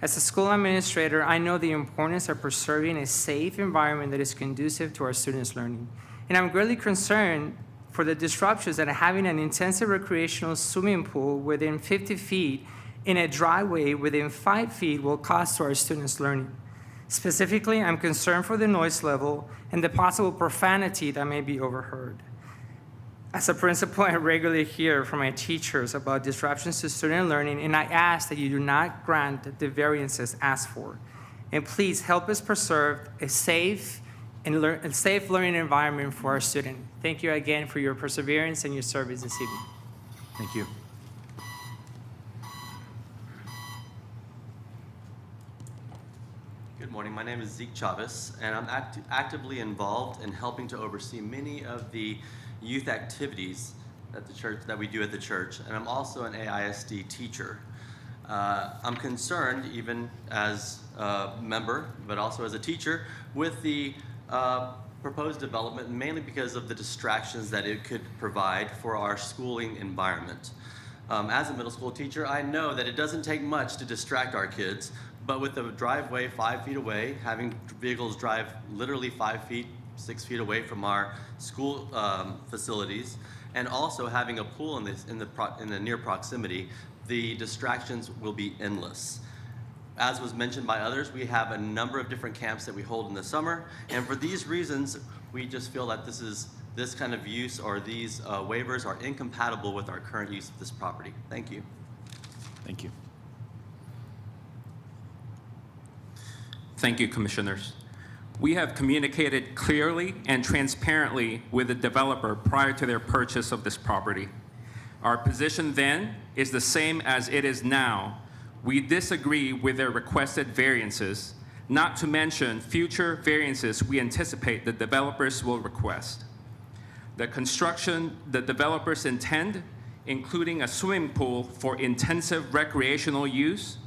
As a school administrator, I know the importance of preserving a safe environment that is conducive to our students' learning. And I'm greatly concerned for the disruptions that having an intensive recreational swimming pool within 50 feet in a driveway within 5 feet will cause to our students' learning. Specifically, I'm concerned for the noise level and the possible profanity that may be overheard. As a principal, I regularly hear from my teachers about disruptions to student learning, and I ask that you do not grant the variances asked for. And please help us preserve a safe learning environment for our students. Thank you again for your perseverance and your service this evening. Thank you. Good morning. My name is Zeke Chavez, and I'm actively involved in helping to oversee many of the youth activities at the church that we do at the church, and I'm also an AISD teacher. I'm concerned, even as a member, but also as a teacher, with the proposed development, mainly because of the distractions that it could provide for our schooling environment. As a middle school teacher, I know that it doesn't take much to distract our kids, but with the driveway 5 feet away, having vehicles drive literally 5 feet, 6 feet away from our school facilities, and also having a pool in the near proximity, the distractions will be endless. As was mentioned by others, we have a number of different camps that we hold in the summer, and for these reasons, we just feel that this kind of use or these waivers are incompatible with our current use of this property. Thank you. Thank you. Thank you, Commissioners. We have communicated clearly and transparently with the developer prior to their purchase of this property. Our position then is the same as it is now. We disagree with their requested variances, not to mention future variances we anticipate the developers will request. The construction the developers intend, including a swimming pool for intensive recreational use,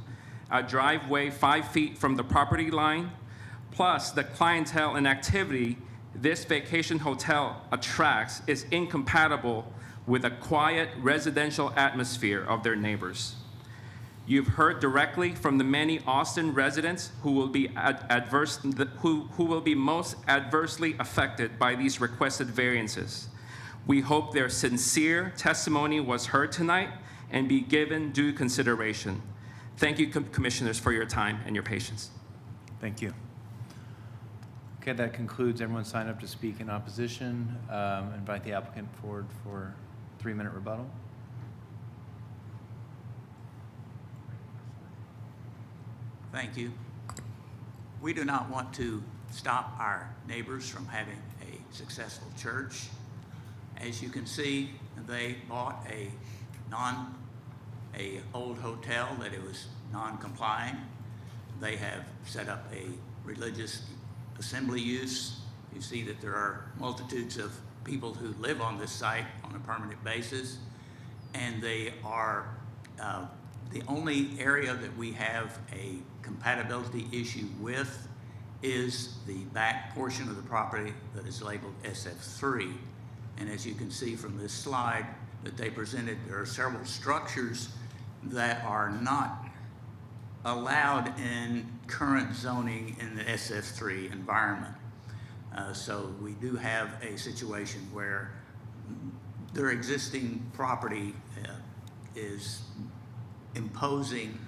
a driveway 5 feet from the property line, plus the clientele and activity this vacation hotel attracts is incompatible with a quiet residential atmosphere of their neighbors. You've heard directly from the many Austin residents who will be most adversely affected by these requested variances. We hope their sincere testimony was heard tonight and be given due consideration. Thank you, Commissioners, for your time and your patience. Thank you. Okay, that concludes. Everyone signed up to speak in opposition. Invite the applicant forward for 3-minute rebuttal. Thank you. We do not want to stop our neighbors from having a successful church. As you can see, they bought a old hotel that it was non-complying. They have set up a religious assembly use. You see that there are multitudes of people who live on this site on a permanent basis, and they are the only area that we have a compatibility issue with is the back portion of the property that is labeled SF3. And as you can see from this slide that they presented, there are several structures that are not allowed in current zoning in the SF3 environment. So we do have a situation where their existing property is imposing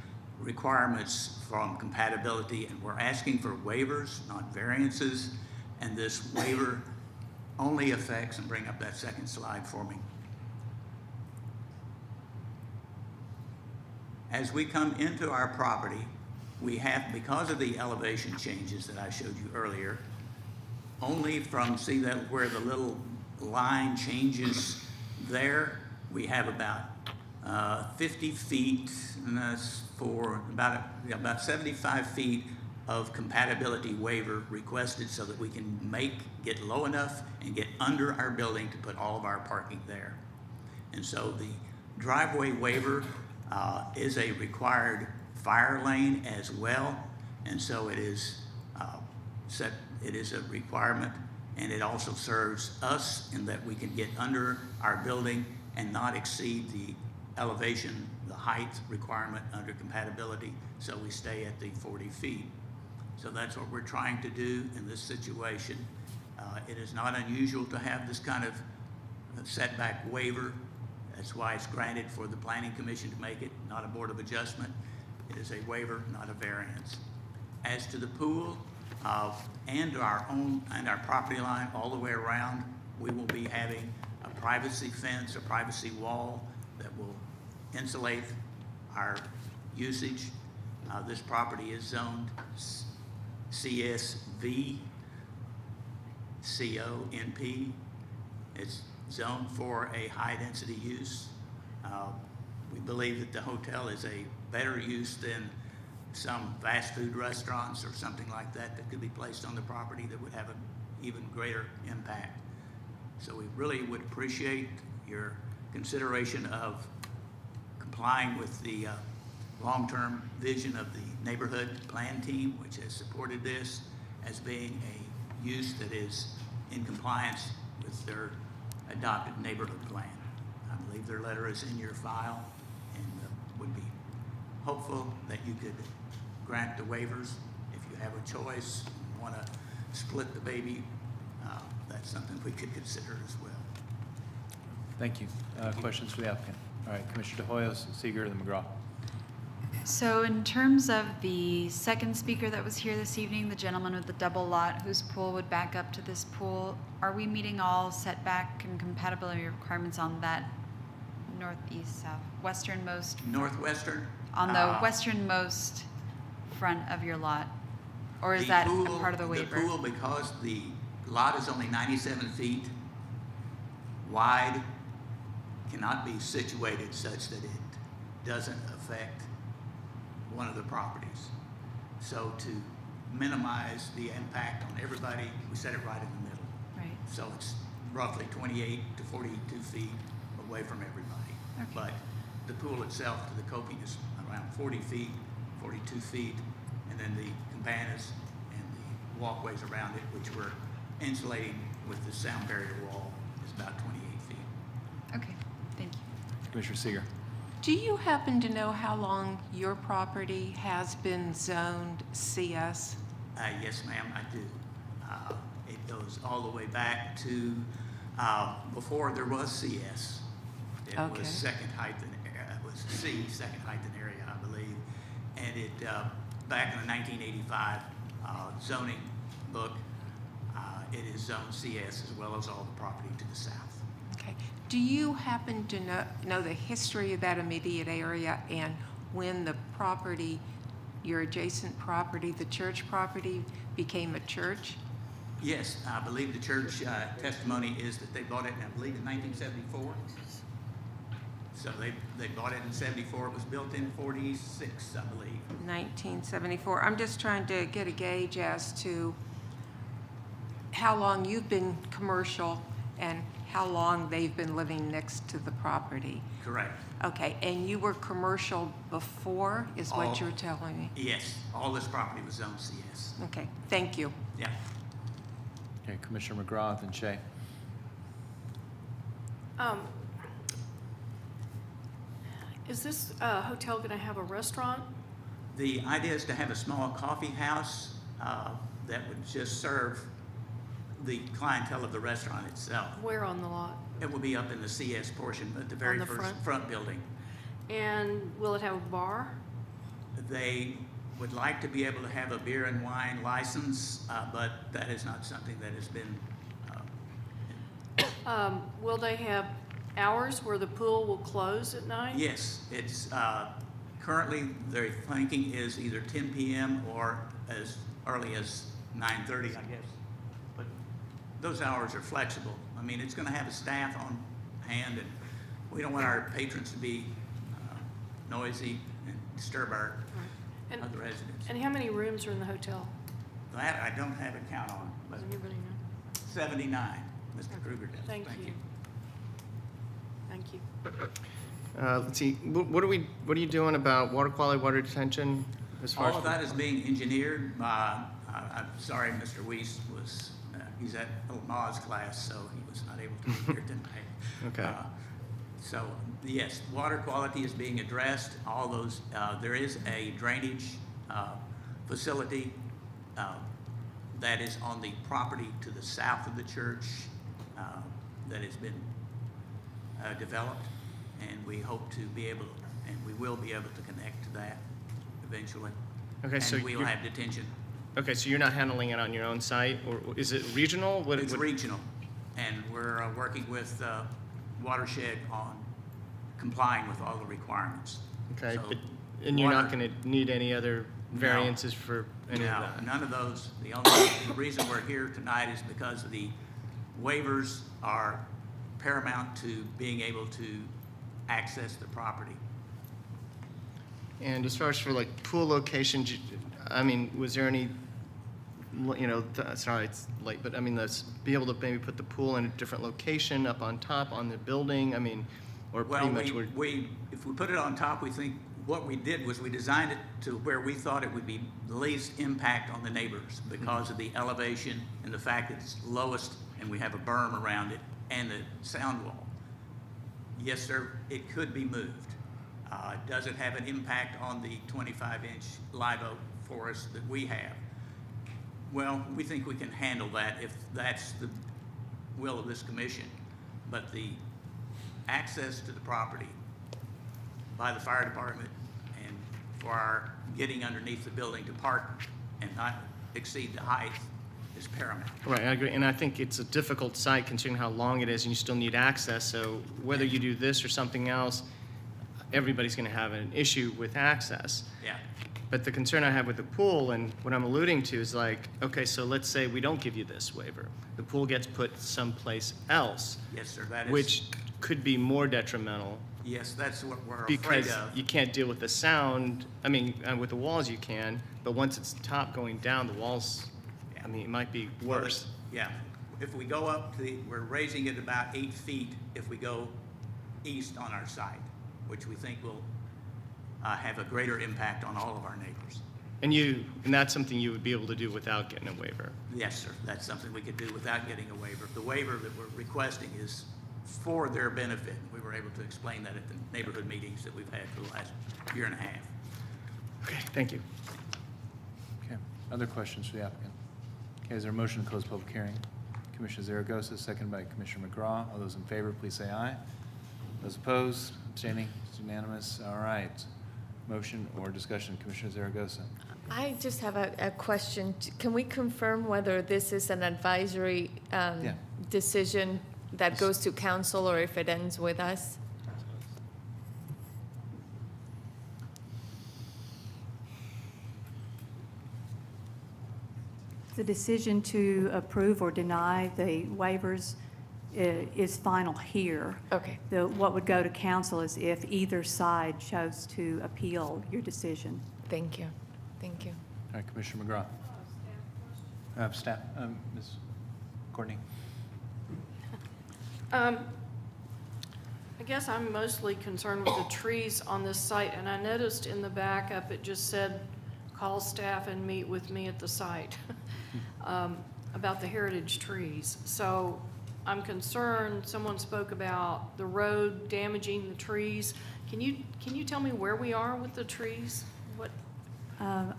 requirements from compatibility, and we're asking for waivers, not variances, and this waiver only affects, and bring up that second slide for me. As we come into our property, we have, because of the elevation changes that I showed you earlier, only from, see that where the little line changes there, we have about 50 feet, and that's for about 75 feet of compatibility waiver requested so that we can get low enough and get under our building to put all of our parking there. And so the driveway waiver is a required fire lane as well. And so it is it is a requirement, and it also serves us in that we can get under our building and not exceed the elevation, the height requirement under compatibility, so we stay at the 40 feet. So that's what we're trying to do in this situation. It is not unusual to have this kind of setback waiver. That's why it's granted for the Planning Commission to make it, not a Board of Adjustment. It is a waiver, not a variance. As to the pool and our property line all the way around, we will be having a privacy fence, a privacy wall that will insulate our usage. This property is zoned CSV, CONP. It's zoned for a high-density use. We believe that the hotel is a better use than some fast food restaurants or something like that that could be placed on the property that would have an even greater impact. So we really would appreciate your consideration of complying with the long-term vision of the neighborhood plan team, which has supported this as being a use that is in compliance with their adopted neighborhood plan. I believe their letter is in your file, and would be hopeful that you could grant the waivers. If you have a choice, want to split the baby, that's something we could consider as well. Thank you. Questions for the applicant? All right, Commissioner DeHoyos, Seeger, and McGraw. So in terms of the second speaker that was here this evening, the gentleman with the double lot whose pool would back up to this pool, are we meeting all setback and compatibility requirements on that northeast, south, westernmost? Northwestern? On the westernmost front of your lot? Or is that a part of the waiver? The pool, because the lot is only 97 feet wide, cannot be situated such that it doesn't affect one of the properties. So to minimize the impact on everybody, we set it right in the middle. Right. So it's roughly 28 to 42 feet away from everybody. Okay. But the pool itself to the coping is around 40 feet, 42 feet, and then the cabanas and the walkways around it, which we're insulating with the sound barrier wall, is about 28 feet. Okay, thank you. Commissioner Seeger. Do you happen to know how long your property has been zoned CS? Yes, ma'am, I do. It goes all the way back to before there was CS. It Okay. was second height in it was C, second height in area, I believe. And it back in the 1985 zoning book, it is zoned CS as well as all the property to the south. Okay. Do you happen to know the history of that immediate area and when the property, your adjacent property, the church property, became a church? Yes, I believe the church testimony is that they bought it, I believe, in 1974. So they bought it in 74. It was built in 46, I believe. 1974. I'm just trying to get a gauge as to how long you've been commercial and how long they've been living next to the property. Correct. Okay, and you were commercial before, is what you're telling me? Yes, all this property was zoned CS. Okay, thank you. Yeah. Okay, Commissioner McGraw, then Shay. Is this hotel going to have a restaurant? The idea is to have a small coffee house that would just serve the clientele of the restaurant itself. Where on the lot? It will be up in the CS portion, but the very On the first front building. And will it have a bar? They would like to be able to have a beer and wine license, but that is not something that has been. Will they have hours where the pool will close at night? Yes, it's currently their thinking is either 10 p.m. or as early as 9:30, I guess. But those hours are flexible. I mean, it's going to have a staff on hand, and we don't want our patrons to be noisy and disturb our And- of the residents. And how many rooms are in the hotel? That I don't have a count on, but Does anybody know? 79, Mr. Kruger does. Thank you. Thank you. Let's see, what are you doing about water quality, water detention? As far All as of that is being engineered. I'm sorry, Mr. Weiss was, he's at Ma's class, so he was not able to be here tonight. Okay. So, yes, water quality is being addressed. All those, there is a drainage facility that is on the property to the south of the church that has been developed, and we hope to be able, and we will be able to connect to that eventually. Okay, so and we'll you're- have detention. Okay, so you're not handling it on your own site, or is it regional? It's regional, and we're working with Watershed on complying with all the requirements. Okay, So and you're not water- going to need any other No. variances for any of No, that? none of those. The reason we're here tonight is because the waivers are paramount to being able to access the property. And as far as for like pool locations, I mean, was there any, sorry, it's late, but I mean, let's be able to maybe put the pool in a different location up on top on the building, I mean, or pretty Well, much if we put it on top, we think what we did was we designed it to where we thought it would be the least impact on the neighbors because of the elevation and the fact that it's lowest and we have a berm around it and the sound wall. Yes, sir, it could be moved. Does it have an impact on the 25-inch live oak forest that we have? Well, we think we can handle that if that's the will of this commission. But the access to the property by the fire department and for our getting underneath the building to park and not exceed the height is paramount. Right, I agree, and I think it's a difficult site considering how long it is, and you still need access, so whether you do this or something else, everybody's gonna have an issue with access. Yeah. But the concern I have with the pool, and what I'm alluding to is like, okay, so let's say we don't give you this waiver. The pool gets put someplace else. Yes, sir, that is. Which could be more detrimental. Yes, that's what we're afraid Because of. you can't deal with the sound, I mean, with the walls you can, but once it's top going down, the walls, I mean, it might be worse. Yeah, if we go up to we're raising it about 8 feet if we go east on our site, which we think will have a greater impact on all of our neighbors. And that's something you would be able to do without getting a waiver. Yes, sir, that's something we could do without getting a waiver. The waiver that we're requesting is for their benefit. We were able to explain that at the neighborhood meetings that we've had for the last year and a half. Okay, thank you. Okay, other questions for the applicant? Okay, is there a motion to close public hearing? Commissioner Zaragoza, seconded by Commissioner McGraw. All those in favor, please say aye. Those opposed, abstaining, it's unanimous. All right. Motion or discussion, Commissioner Zaragoza. I just have a question. Can we confirm whether this is an advisory decision that goes to council or if it ends with us? The decision to approve or deny the waivers is final here. Okay. What would go to council is if either side chose to appeal your decision. Thank you. Thank you. All right, Commissioner McGraw. Staff, Ms. Courtney. I guess I'm mostly concerned with the trees on this site, and I noticed in the backup, it just said, call staff and meet with me at the site about the heritage trees. So I'm concerned, someone spoke about the road damaging the trees. Can you tell me where we are with the trees? What? Have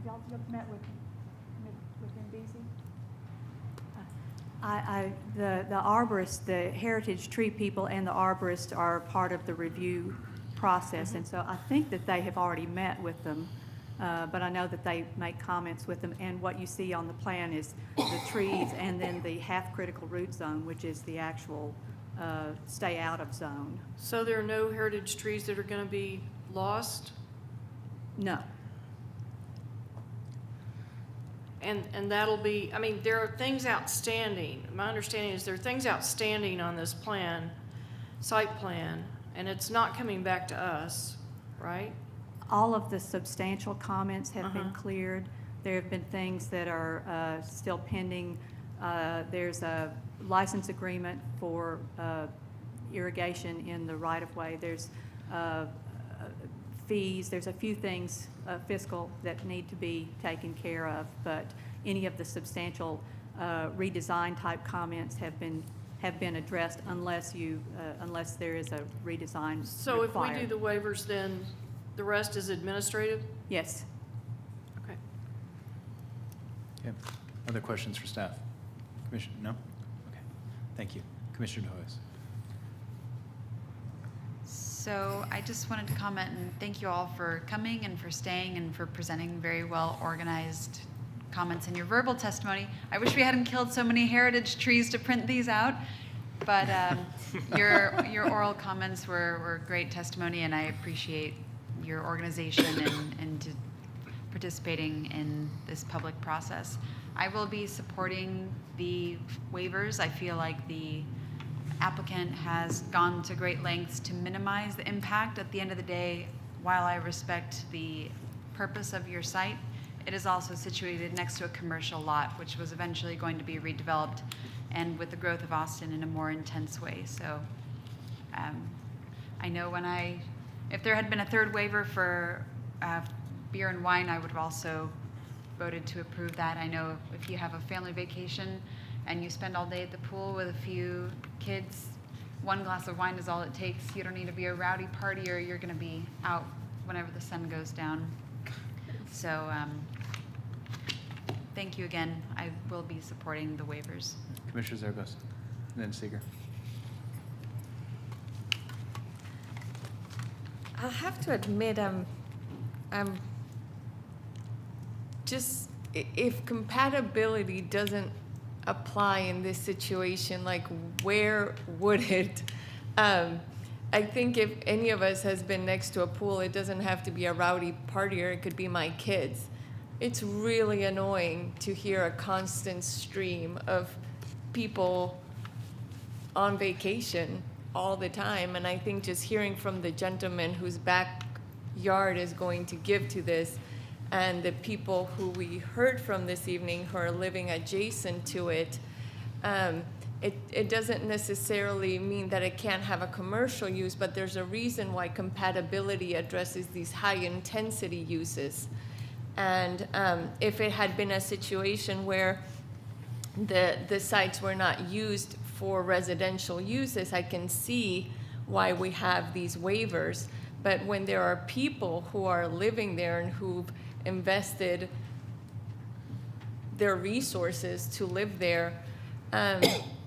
y'all met with NBC? The arborist, the heritage tree people and the arborist are part of the review process, and so I think that they have already met with them, but I know that they make comments with them, and what you see on the plan is the trees and then the half-critical root zone, which is the actual stay out of zone. So there are no heritage trees that are going to be lost? No. And that'll be, I mean, there are things outstanding. My understanding is there are things outstanding on this plan, site plan, and it's not coming back to us, right? all of the substantial comments have been cleared. There have been things that are still pending. There's a license agreement for irrigation in the right-of-way. There's fees. There's a few things fiscal that need to be taken care of, but any of the substantial redesign type comments have been addressed unless there is a redesign So if we required. do the waivers, then the rest is administrative? Yes. Okay. Okay. Other questions for staff? Commissioner, no? Okay. Thank you. Commissioner DeHoyos. So I just wanted to comment and thank you all for coming and for staying and for presenting very well organized comments in your verbal testimony. I wish we hadn't killed so many heritage trees to print these out, but your oral comments were great testimony, and I appreciate your organization and participating in this public process. I will be supporting the waivers. I feel like the applicant has gone to great lengths to minimize the impact. At the end of the day, while I respect the purpose of your site, it is also situated next to a commercial lot, which was eventually going to be redeveloped, and with the growth of Austin in a more intense way. So I know if there had been a third waiver for beer and wine, I would have also voted to approve that. I know if you have a family vacation and you spend all day at the pool with a few kids, one glass of wine is all it takes. You don't need to be a rowdy partier. You're going to be out whenever the sun goes down. So thank you again. I will be supporting the waivers. Commissioner Zergos, and then Seeger. I have to admit, I'm just, if compatibility doesn't apply in this situation, like where would it? I think if any of us has been next to a pool, it doesn't have to be a rowdy partier, it could be my kids. It's really annoying to hear a constant stream of people on vacation all the time. And I think just hearing from the gentleman whose backyard is going to give to this, and the people who we heard from this evening who are living adjacent to it, it doesn't necessarily mean that it can't have a commercial use, but there's a reason why compatibility addresses these high-intensity uses. And if it had been a situation where the sites were not used for residential uses, I can see why we have these waivers. But when there are people who are living there and who've invested their resources to live there,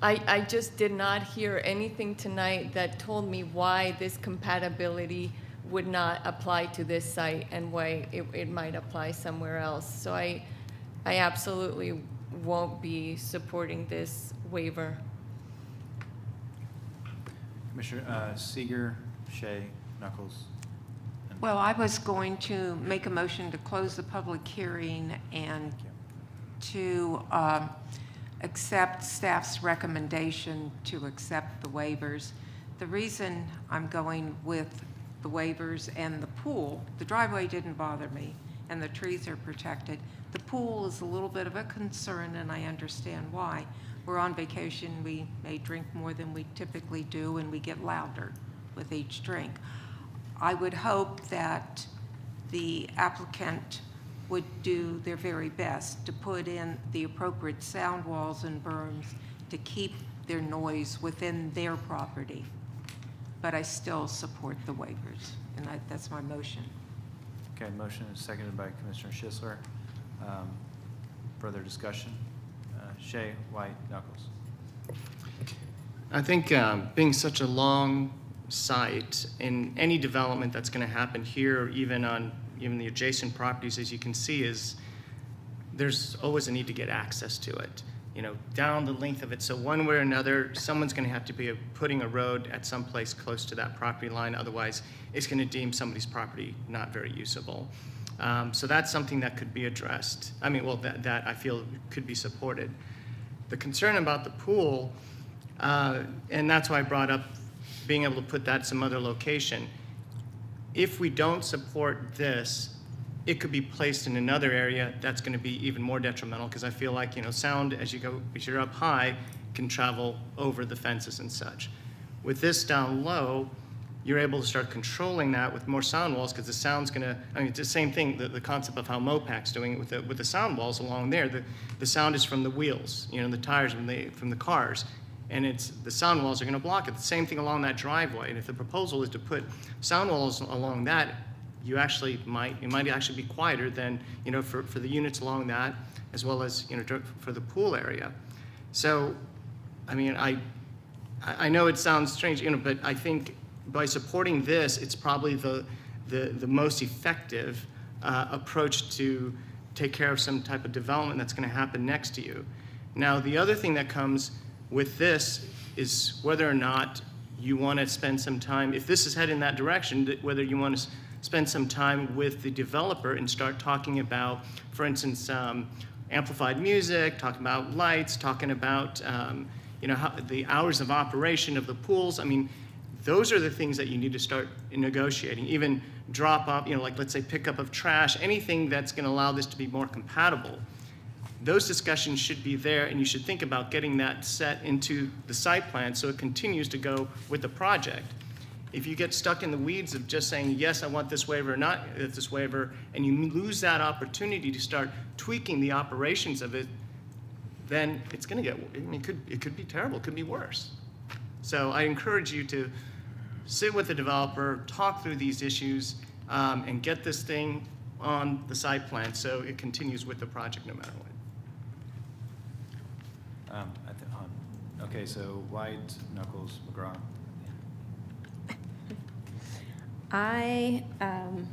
I just did not hear anything tonight that told me why this compatibility would not apply to this site and why it might apply somewhere else. So I absolutely won't be supporting this waiver. Commissioner Seeger, Shea, Knuckles. Well, I was going to make a motion to close the public hearing and to accept staff's recommendation to accept the waivers. The reason I'm going with the waivers and the pool, the driveway didn't bother me and the trees are protected. The pool is a little bit of a concern, and I understand why. We're on vacation, we may drink more than we typically do, and we get louder with each drink. I would hope that the applicant would do their very best to put in the appropriate sound walls and berms to keep their noise within their property. But I still support the waivers, and that's my motion. Okay, motion is seconded by Commissioner Schisler. Further discussion? Shea, White, Knuckles. I think being such a long site in any development that's going to happen here, even on the adjacent properties, as you can see, is there's always a need to get access to it, down the length of it. So one way or another, someone's going to have to be putting a road at some place close to that property line. Otherwise, it's going to deem somebody's property not very usable. So that's something that could be addressed. That I feel could be supported. The concern about the pool, and that's why I brought up being able to put that some other location. if we don't support this, it could be placed in another area that's going to be even more detrimental, because I feel like, sound as you're up high can travel over the fences and such. With this down low, you're able to start controlling that with more sound walls, because the sound's going to, it's the same thing, the concept of how Mopac's doing it with the sound walls along there. The sound is from the wheels, the tires from the cars, and the sound walls are going to block it. The same thing along that driveway, and if the proposal is to put sound walls along that, it might actually be quieter than, for the units along that, as well as, for the pool area. So, I know it sounds strange, but I think by supporting this, it's probably the most effective approach to take care of some type of development that's going to happen next to you. Now, the other thing that comes with this is whether or not you want to spend some time, if this is heading in that direction, whether you want to spend some time with the developer and start talking about, for instance, amplified music, talking about lights, talking about how the hours of operation of the pools. Those are the things that you need to start negotiating. Even drop up, like let's say pickup of trash, anything that's going to allow this to be more compatible. Those discussions should be there, and you should think about getting that set into the site plan so it continues to go with the project. If you get stuck in the weeds of just saying, yes, I want this waiver or not this waiver, and you lose that opportunity to start tweaking the operations of it, then it's going to get, it could be terrible, it could be worse. So I encourage you to sit with the developer, talk through these issues, and get this thing on the site plan so it continues with the project no matter what. Okay, so White, Knuckles, McGraw. I am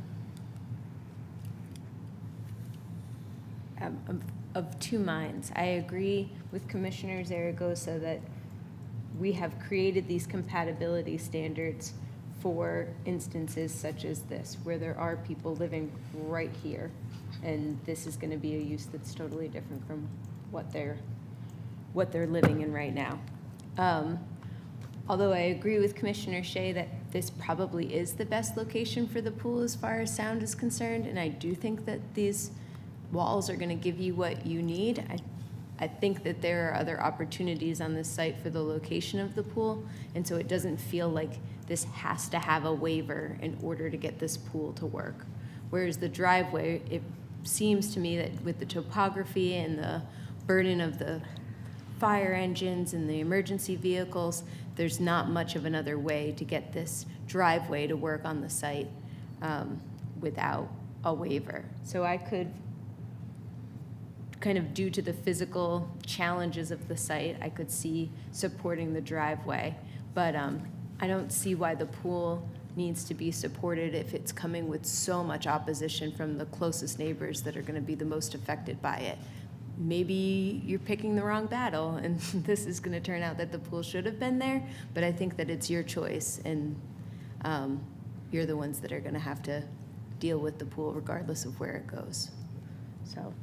of two minds. I agree with Commissioner Zaragoza that we have created these compatibility standards for instances such as this, where there are people living right here, and this is going to be a use that's totally different from what they're living in right now. Although I agree with Commissioner Shea that this probably is the best location for the pool as far as sound is concerned, and I do think that these walls are going to give you what you need. I think that there are other opportunities on this site for the location of the pool, and so it doesn't feel like this has to have a waiver in order to get this pool to work. Whereas the driveway, it seems to me that with the topography and the burden of the fire engines and the emergency vehicles, there's not much of another way to get this driveway to work on the site without a waiver. So I could, kind of due to the physical challenges of the site, I could see supporting the driveway. But I don't see why the pool needs to be supported if it's coming with so much opposition from the closest neighbors that are going to be the most affected by it. Maybe you're picking the wrong battle, and this is going to turn out that the pool should have been there, but I think that it's your choice, and you're the ones that are going to have to deal with the pool regardless of where it goes. So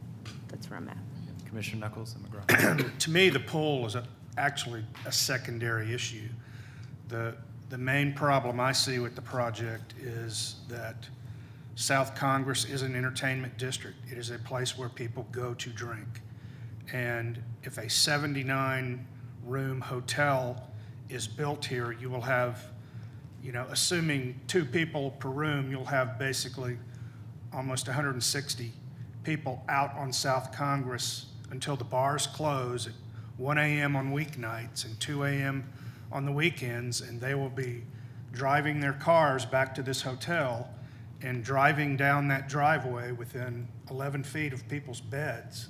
that's where I'm at. Commissioner Knuckles and McGraw. To me, the pool is actually a secondary issue. The main problem I see with the project is that South Congress is an entertainment district. It is a place where people go to drink. And if a 79-room hotel is built here, you will have, assuming 2 people per room, you'll have basically almost 160 people out on South Congress until the bars close at 1 a.m. on weeknights and 2 a.m. on the weekends, and they will be driving their cars back to this hotel and driving down that driveway within 11 feet of people's beds,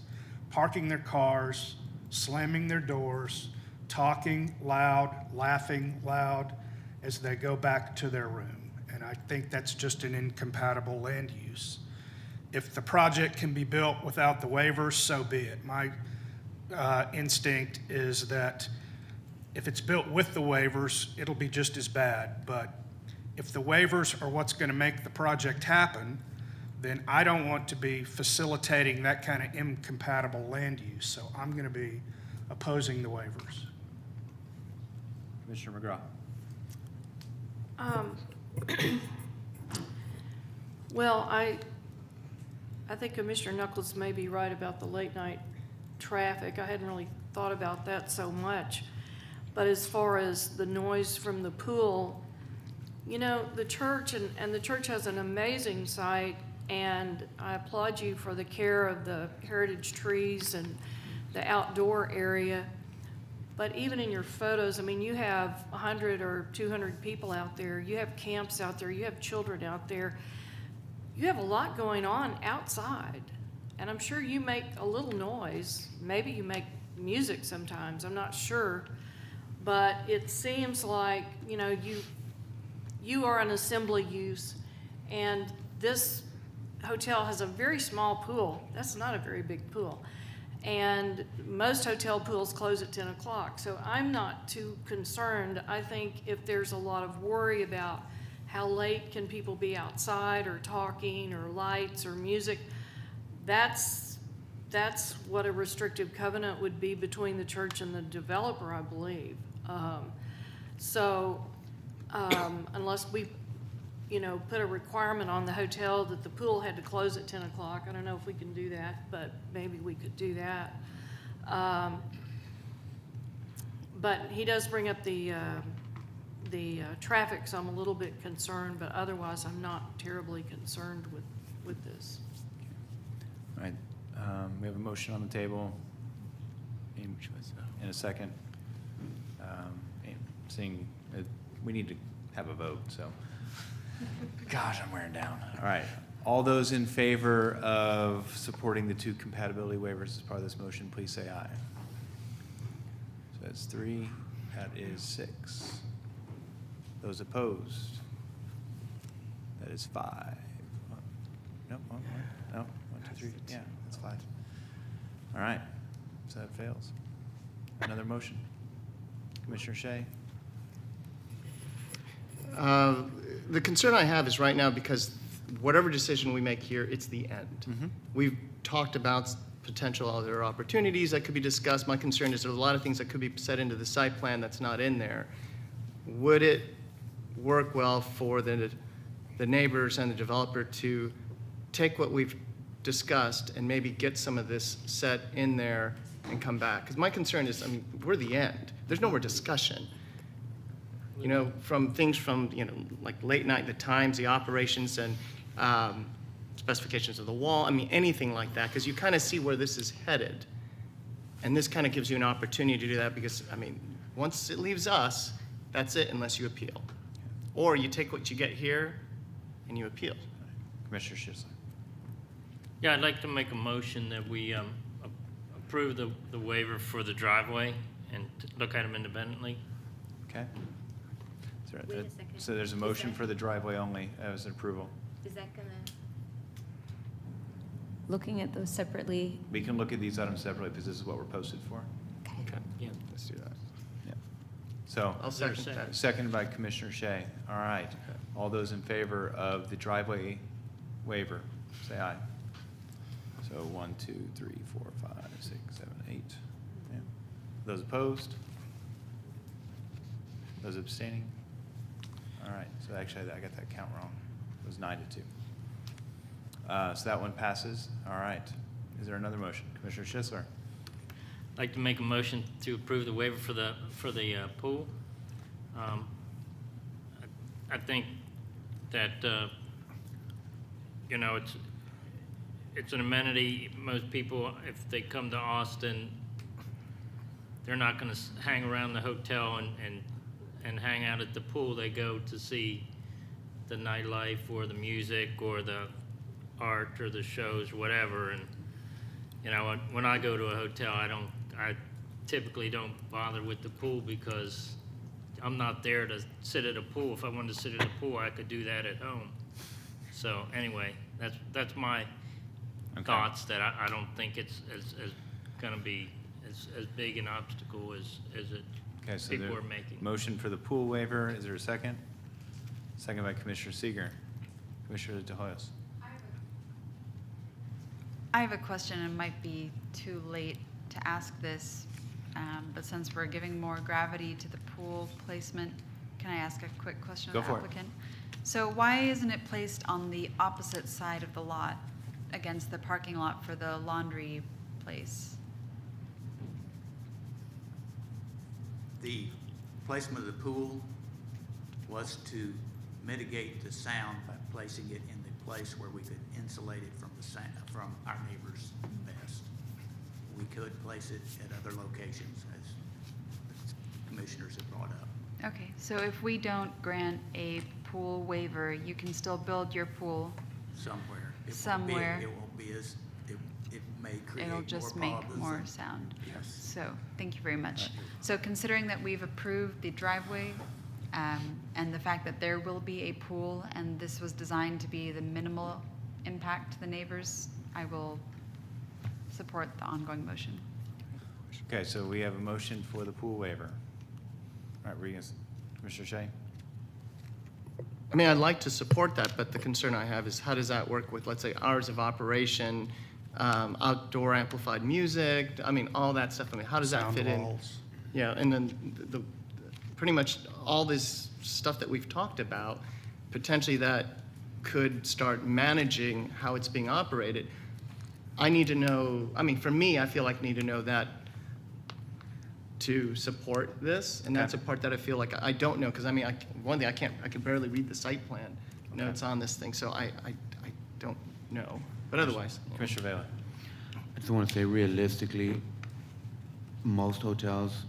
parking their cars, slamming their doors, talking loud, laughing loud as they go back to their room. And I think that's just an incompatible land use. If the project can be built without the waivers, so be it. My instinct is that if it's built with the waivers, it'll be just as bad. But if the waivers are what's going to make the project happen, then I don't want to be facilitating that kind of incompatible land use. So I'm going to be opposing the waivers. Commissioner McGraw. Well, I think Commissioner Knuckles may be right about the late night traffic. I hadn't really thought about that so much. But as far as the noise from the pool, you know, the church, and the church has an amazing site, and I applaud you for the care of the heritage trees and the outdoor area. But even in your photos, I mean, you have 100 or 200 people out there. You have camps out there. You have children out there. You have a lot going on outside. And I'm sure you make a little noise. Maybe you make music sometimes. I'm not sure. But it seems like, you know, you are an assembly use. And this hotel has a very small pool. That's not a very big pool. And most hotel pools close at 10 o'clock. So I'm not too concerned. I think if there's a lot of worry about how late can people be outside or talking or lights or music, that's what a restrictive covenant would be between the church and the developer, I believe. Unless we, you know, put a requirement on the hotel that the pool had to close at 10 o'clock. I don't know if we can do that, but maybe we could do that. But he does bring up the traffic, so I'm a little bit concerned, but otherwise I'm not terribly concerned with this. All right, we have a motion on the table. In a second. Seeing, we need to have a vote, so. Gosh, I'm wearing down. All right, all those in favor of supporting the 2 compatibility waivers as part of this motion, please say aye. So that's 3, that is 6. Those opposed? That is 5. No, 1, no, 1, 2, 3, yeah, that's 5. All right, so that fails. Another motion. Commissioner Shea? The concern I have is right now, because whatever decision we make here, it's the end. Mm-hmm. We've talked about potential other opportunities that could be discussed. My concern is there's a lot of things that could be set into the site plan that's not in there. Would it work well for the neighbors and the developer to take what we've discussed and maybe get some of this set in there and come back? Because my concern is, I mean, we're the end. There's no more discussion. You know, from things from, you know, like late night, the times, the operations, and specifications of the wall. I mean, anything like that, because you kind of see where this is headed. And this kind of gives you an opportunity to do that because, I mean, once it leaves us, that's it unless you appeal. Or you take what you get here and you appeal. Commissioner Schisler. Yeah, I'd like to make a motion that we approve the waiver for the driveway and look at them independently. Okay. Wait a second. So there's a motion for the driveway only as an approval. Is that gonna? Looking at those separately. We can look at these items separately because this is what we're posted for. Okay. Yeah. Let's do that. Yeah. So. I'll second that. Seconded by Commissioner Shea. All right. Okay. All those in favor of the driveway waiver, say aye. So 1, 2, 3, 4, 5, 6, 7, 8. Yeah. Those opposed? Those abstaining? All right, so actually I got that count wrong. It was 9 to 2. So that one passes. All right. Is there another motion? Commissioner Schisler. I'd like to make a motion to approve the waiver for the pool. I think that, you know, it's an amenity. Most people, if they come to Austin, they're not going to hang around the hotel and hang out at the pool. They go to see the nightlife or the music or the art or the shows, whatever. And you know, when I go to a hotel, I typically don't bother with the pool because I'm not there to sit at a pool. If I wanted to sit at a pool, I could do that at home. So anyway, that's my thoughts. That I don't think it's going to be as big an obstacle as it. Okay, so people are making. Motion for the pool waiver. Is there a second? Second by Commissioner Seeger. Commissioner De Hoyos. I have a question, and it might be too late to ask this, but since we're giving more gravity to the pool placement, can I ask a quick question of Go the for it. applicant? So why isn't it placed on the opposite side of the lot against the parking lot for the laundry place? The placement of the pool was to mitigate the sound by placing it in the place where we could insulate it from the sound, from our neighbors best. We could place it at other locations, as commissioners have brought up. Okay, so if we don't grant a pool waiver, you can still build your pool Somewhere. somewhere. It won't be as, it may create It'll more just make problems more than- sound. Yes. So, thank you very much. So considering that we've approved the driveway, and the fact that there will be a pool, and this was designed to be the minimal impact to the neighbors, I will support the ongoing motion. Okay, so we have a motion for the pool waiver. All right, Commissioner Shea? I mean, I'd like to support that, but the concern I have is how does that work with, let's say, hours of operation, outdoor amplified music, I mean, all that stuff. I mean, how does that Sound fit in? walls. Yeah, and then pretty much all this stuff that we've talked about, potentially that could start managing how it's being operated. I need to know, I mean, for me, I feel like I need to know that to support this, and that's a part that I feel like I don't know, because I mean, one thing, I can barely read the site plan notes on this thing, so I don't know, but otherwise. Commissioner Vela? I just want to say realistically, most hotels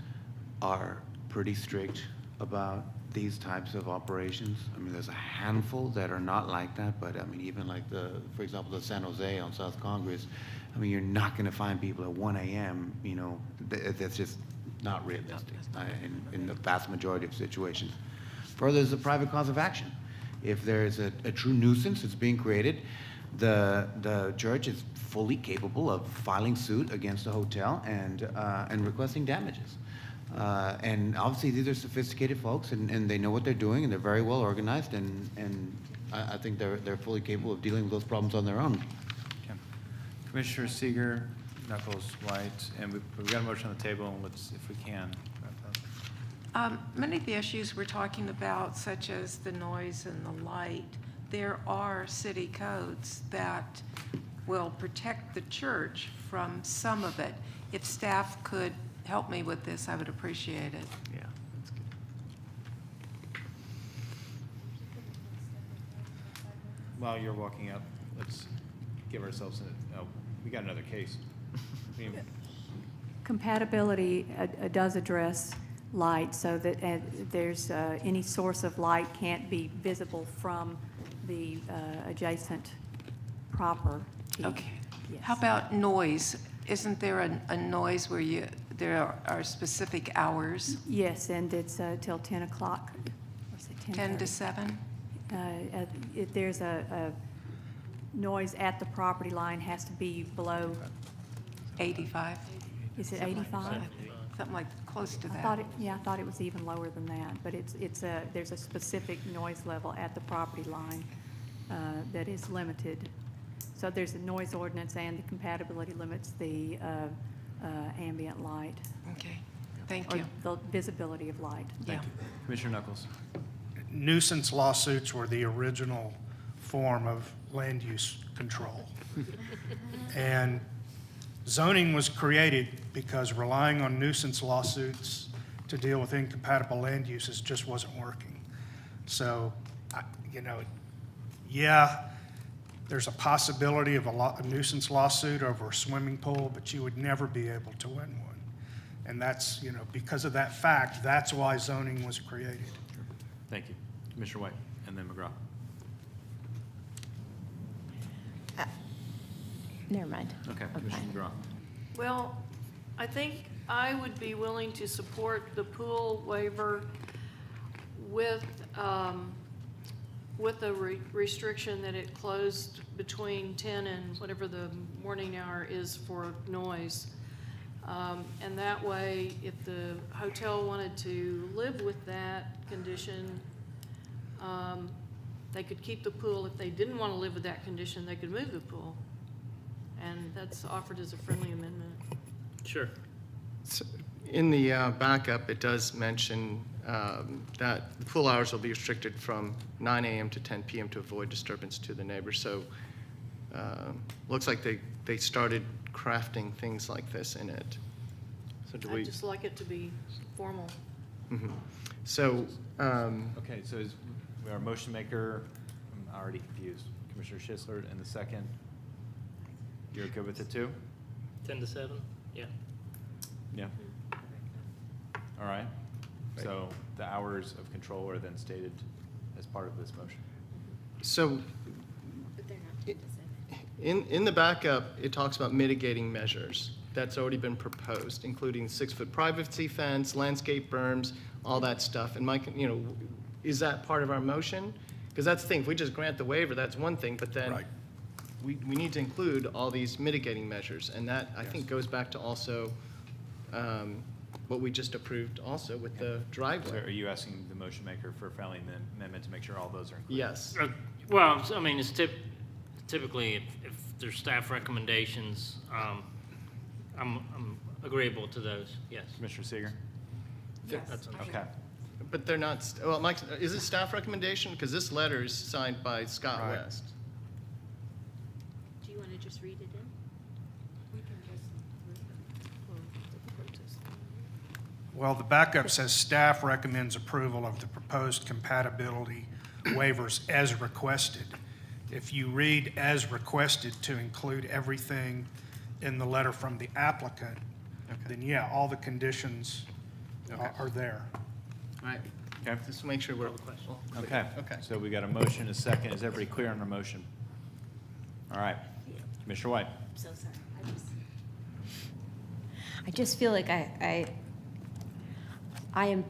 are pretty strict about these types of operations. I mean, there's a handful that are not like that, but I mean, even like for example, the San Jose on South Congress, I mean, you're not going to find people at 1 a.m., you know, that's just not realistic in the vast majority of situations. Further, there's a private cause of action. If there's a true nuisance that's being created, the church is fully capable of filing suit against the hotel and requesting damages. And obviously, these are sophisticated folks, and they know what they're doing, and they're very well organized, and I think they're fully capable of dealing with those problems on their own. Okay. Commissioner Seeger, Knuckles, White, and we've got a motion on the table, and let's, if we can. Many of the issues we're talking about, such as the noise and the light, there are city codes that will protect the church from some of it. If staff could help me with this, I would appreciate it. Yeah, that's good. While you're walking up, let's give ourselves we got another case. I mean, Compatibility does address light, so that there's any source of light can't be visible from the adjacent property. Okay. Yes. How about noise? Isn't there a noise where there are specific hours? Yes, and it's till 10 o'clock. What's it, 10 to 7? If there's a noise at the property line, has to be below, 85? is it Something like 85? that. Something like close to I that. thought it was even lower than that, but there's a specific noise level at the property line that is limited. So there's a noise ordinance, and the compatibility limits the ambient light. Okay, thank Or you. the visibility of light. Yeah. Commissioner Knuckles. Nuisance lawsuits were the original form of land use control. And zoning was created because relying on nuisance lawsuits to deal with incompatible land uses just wasn't working. So, there's a possibility of a nuisance lawsuit over a swimming pool, but you would never be able to win one. And that's, because of that fact, that's why zoning was created. Thank you. Commissioner White, and then McGraw. Never mind. Okay, I'm Commissioner fine. McGraw. Well, I think I would be willing to support the pool waiver with the restriction that it closed between 10 and whatever the morning hour is for noise. And that way, if the hotel wanted to live with that condition, they could keep the pool. If they didn't want to live with that condition, they could move the pool. And that's offered as a friendly amendment. Sure. So in the backup, it does mention that the pool hours will be restricted from 9 a.m. to 10 p.m. to avoid disturbance to the neighbors. So looks like they started crafting things like this in it. So do we? I'd just like it to be formal. Mhm. So, Okay, so is our motion maker, I'm already confused, Commissioner Schisler, and the second, you're good with it too? 10 to 7? Yeah. Yeah. All right. So the hours of control are then stated as part of this motion. so But they're not 10 to 7. in the backup, it talks about mitigating measures. That's already been proposed, including 6-foot privacy fence, landscape berms, all that stuff. And Mike, is that part of our motion? Because that's the thing, if we just grant the waiver, that's one thing, but then we need to include all these mitigating measures. And that, I think, goes back to also what we just approved also with the So driveway. are you asking the motion maker for a friendly amendment to make sure all those are included? Yes. Well, I mean, it's typically, if there's staff recommendations, I'm agreeable to those, yes. Commissioner Seeger? That's Okay. But they're not, well, Mike, is it staff recommendation? Because this letter is signed by Scott Right. West. Do you want to just read it in? We can just. Well, the backup says staff recommends approval of the proposed compatibility waivers as requested. If you read as requested to include everything in the letter from the applicant, then yeah, all the conditions are there. All right. Okay. Just to make sure we're. Okay. Okay. So we got a motion, a second. Is everybody clear on our motion? All right. Commissioner White? I'm so sorry. I just feel like I am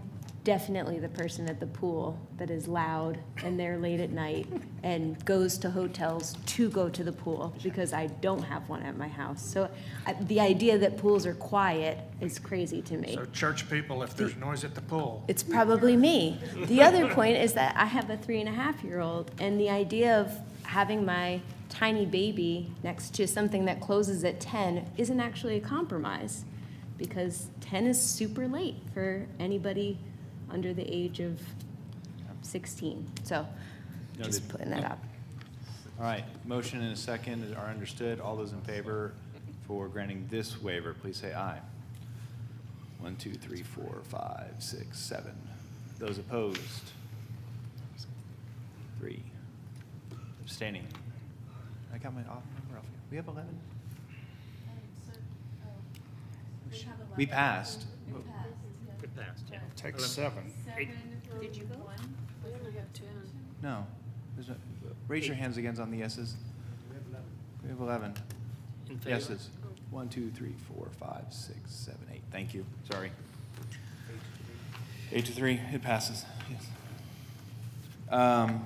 definitely the person at the pool that is loud and there late at night and goes to hotels to go to the pool because I don't have one at my house. So the idea that pools are quiet is crazy to me. So church people, if there's noise at the pool, It's probably me. The other point is that I have a 3.5-year-old, and the idea of having my tiny baby next to something that closes at 10 isn't actually a compromise, because 10 is super late for anybody under the age of 16. So just Noted. putting that up. All right. Motion and a second are understood. All those in favor for granting this waiver, please say aye. 1, 2, 3, 4, 5, 6, 7. Those opposed? 3. Abstaining. I got my off number off here. We have 11? We passed. It passed, yeah. take 7. Did you vote? We only have 10. No. Raise your hands again on the yeses. We have 11. In favor? Yeses. 1, 2, 3, 4, 5, 6, 7, 8. Thank you. Sorry. 8 to 3. It passes. Yes.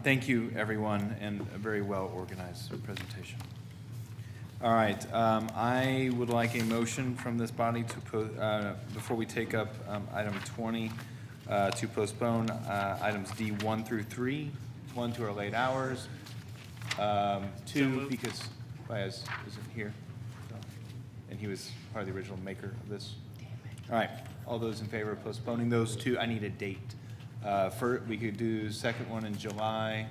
Thank you, everyone, and a very well organized presentation. All right. I would like a motion from this body to before we take up item 20 to postpone items D1 through 3. 1 to our late hours. 2 because Baez isn't here, and he was part of the original maker of this. All right. All those in favor of postponing those 2? I need a date. We could do second one in July,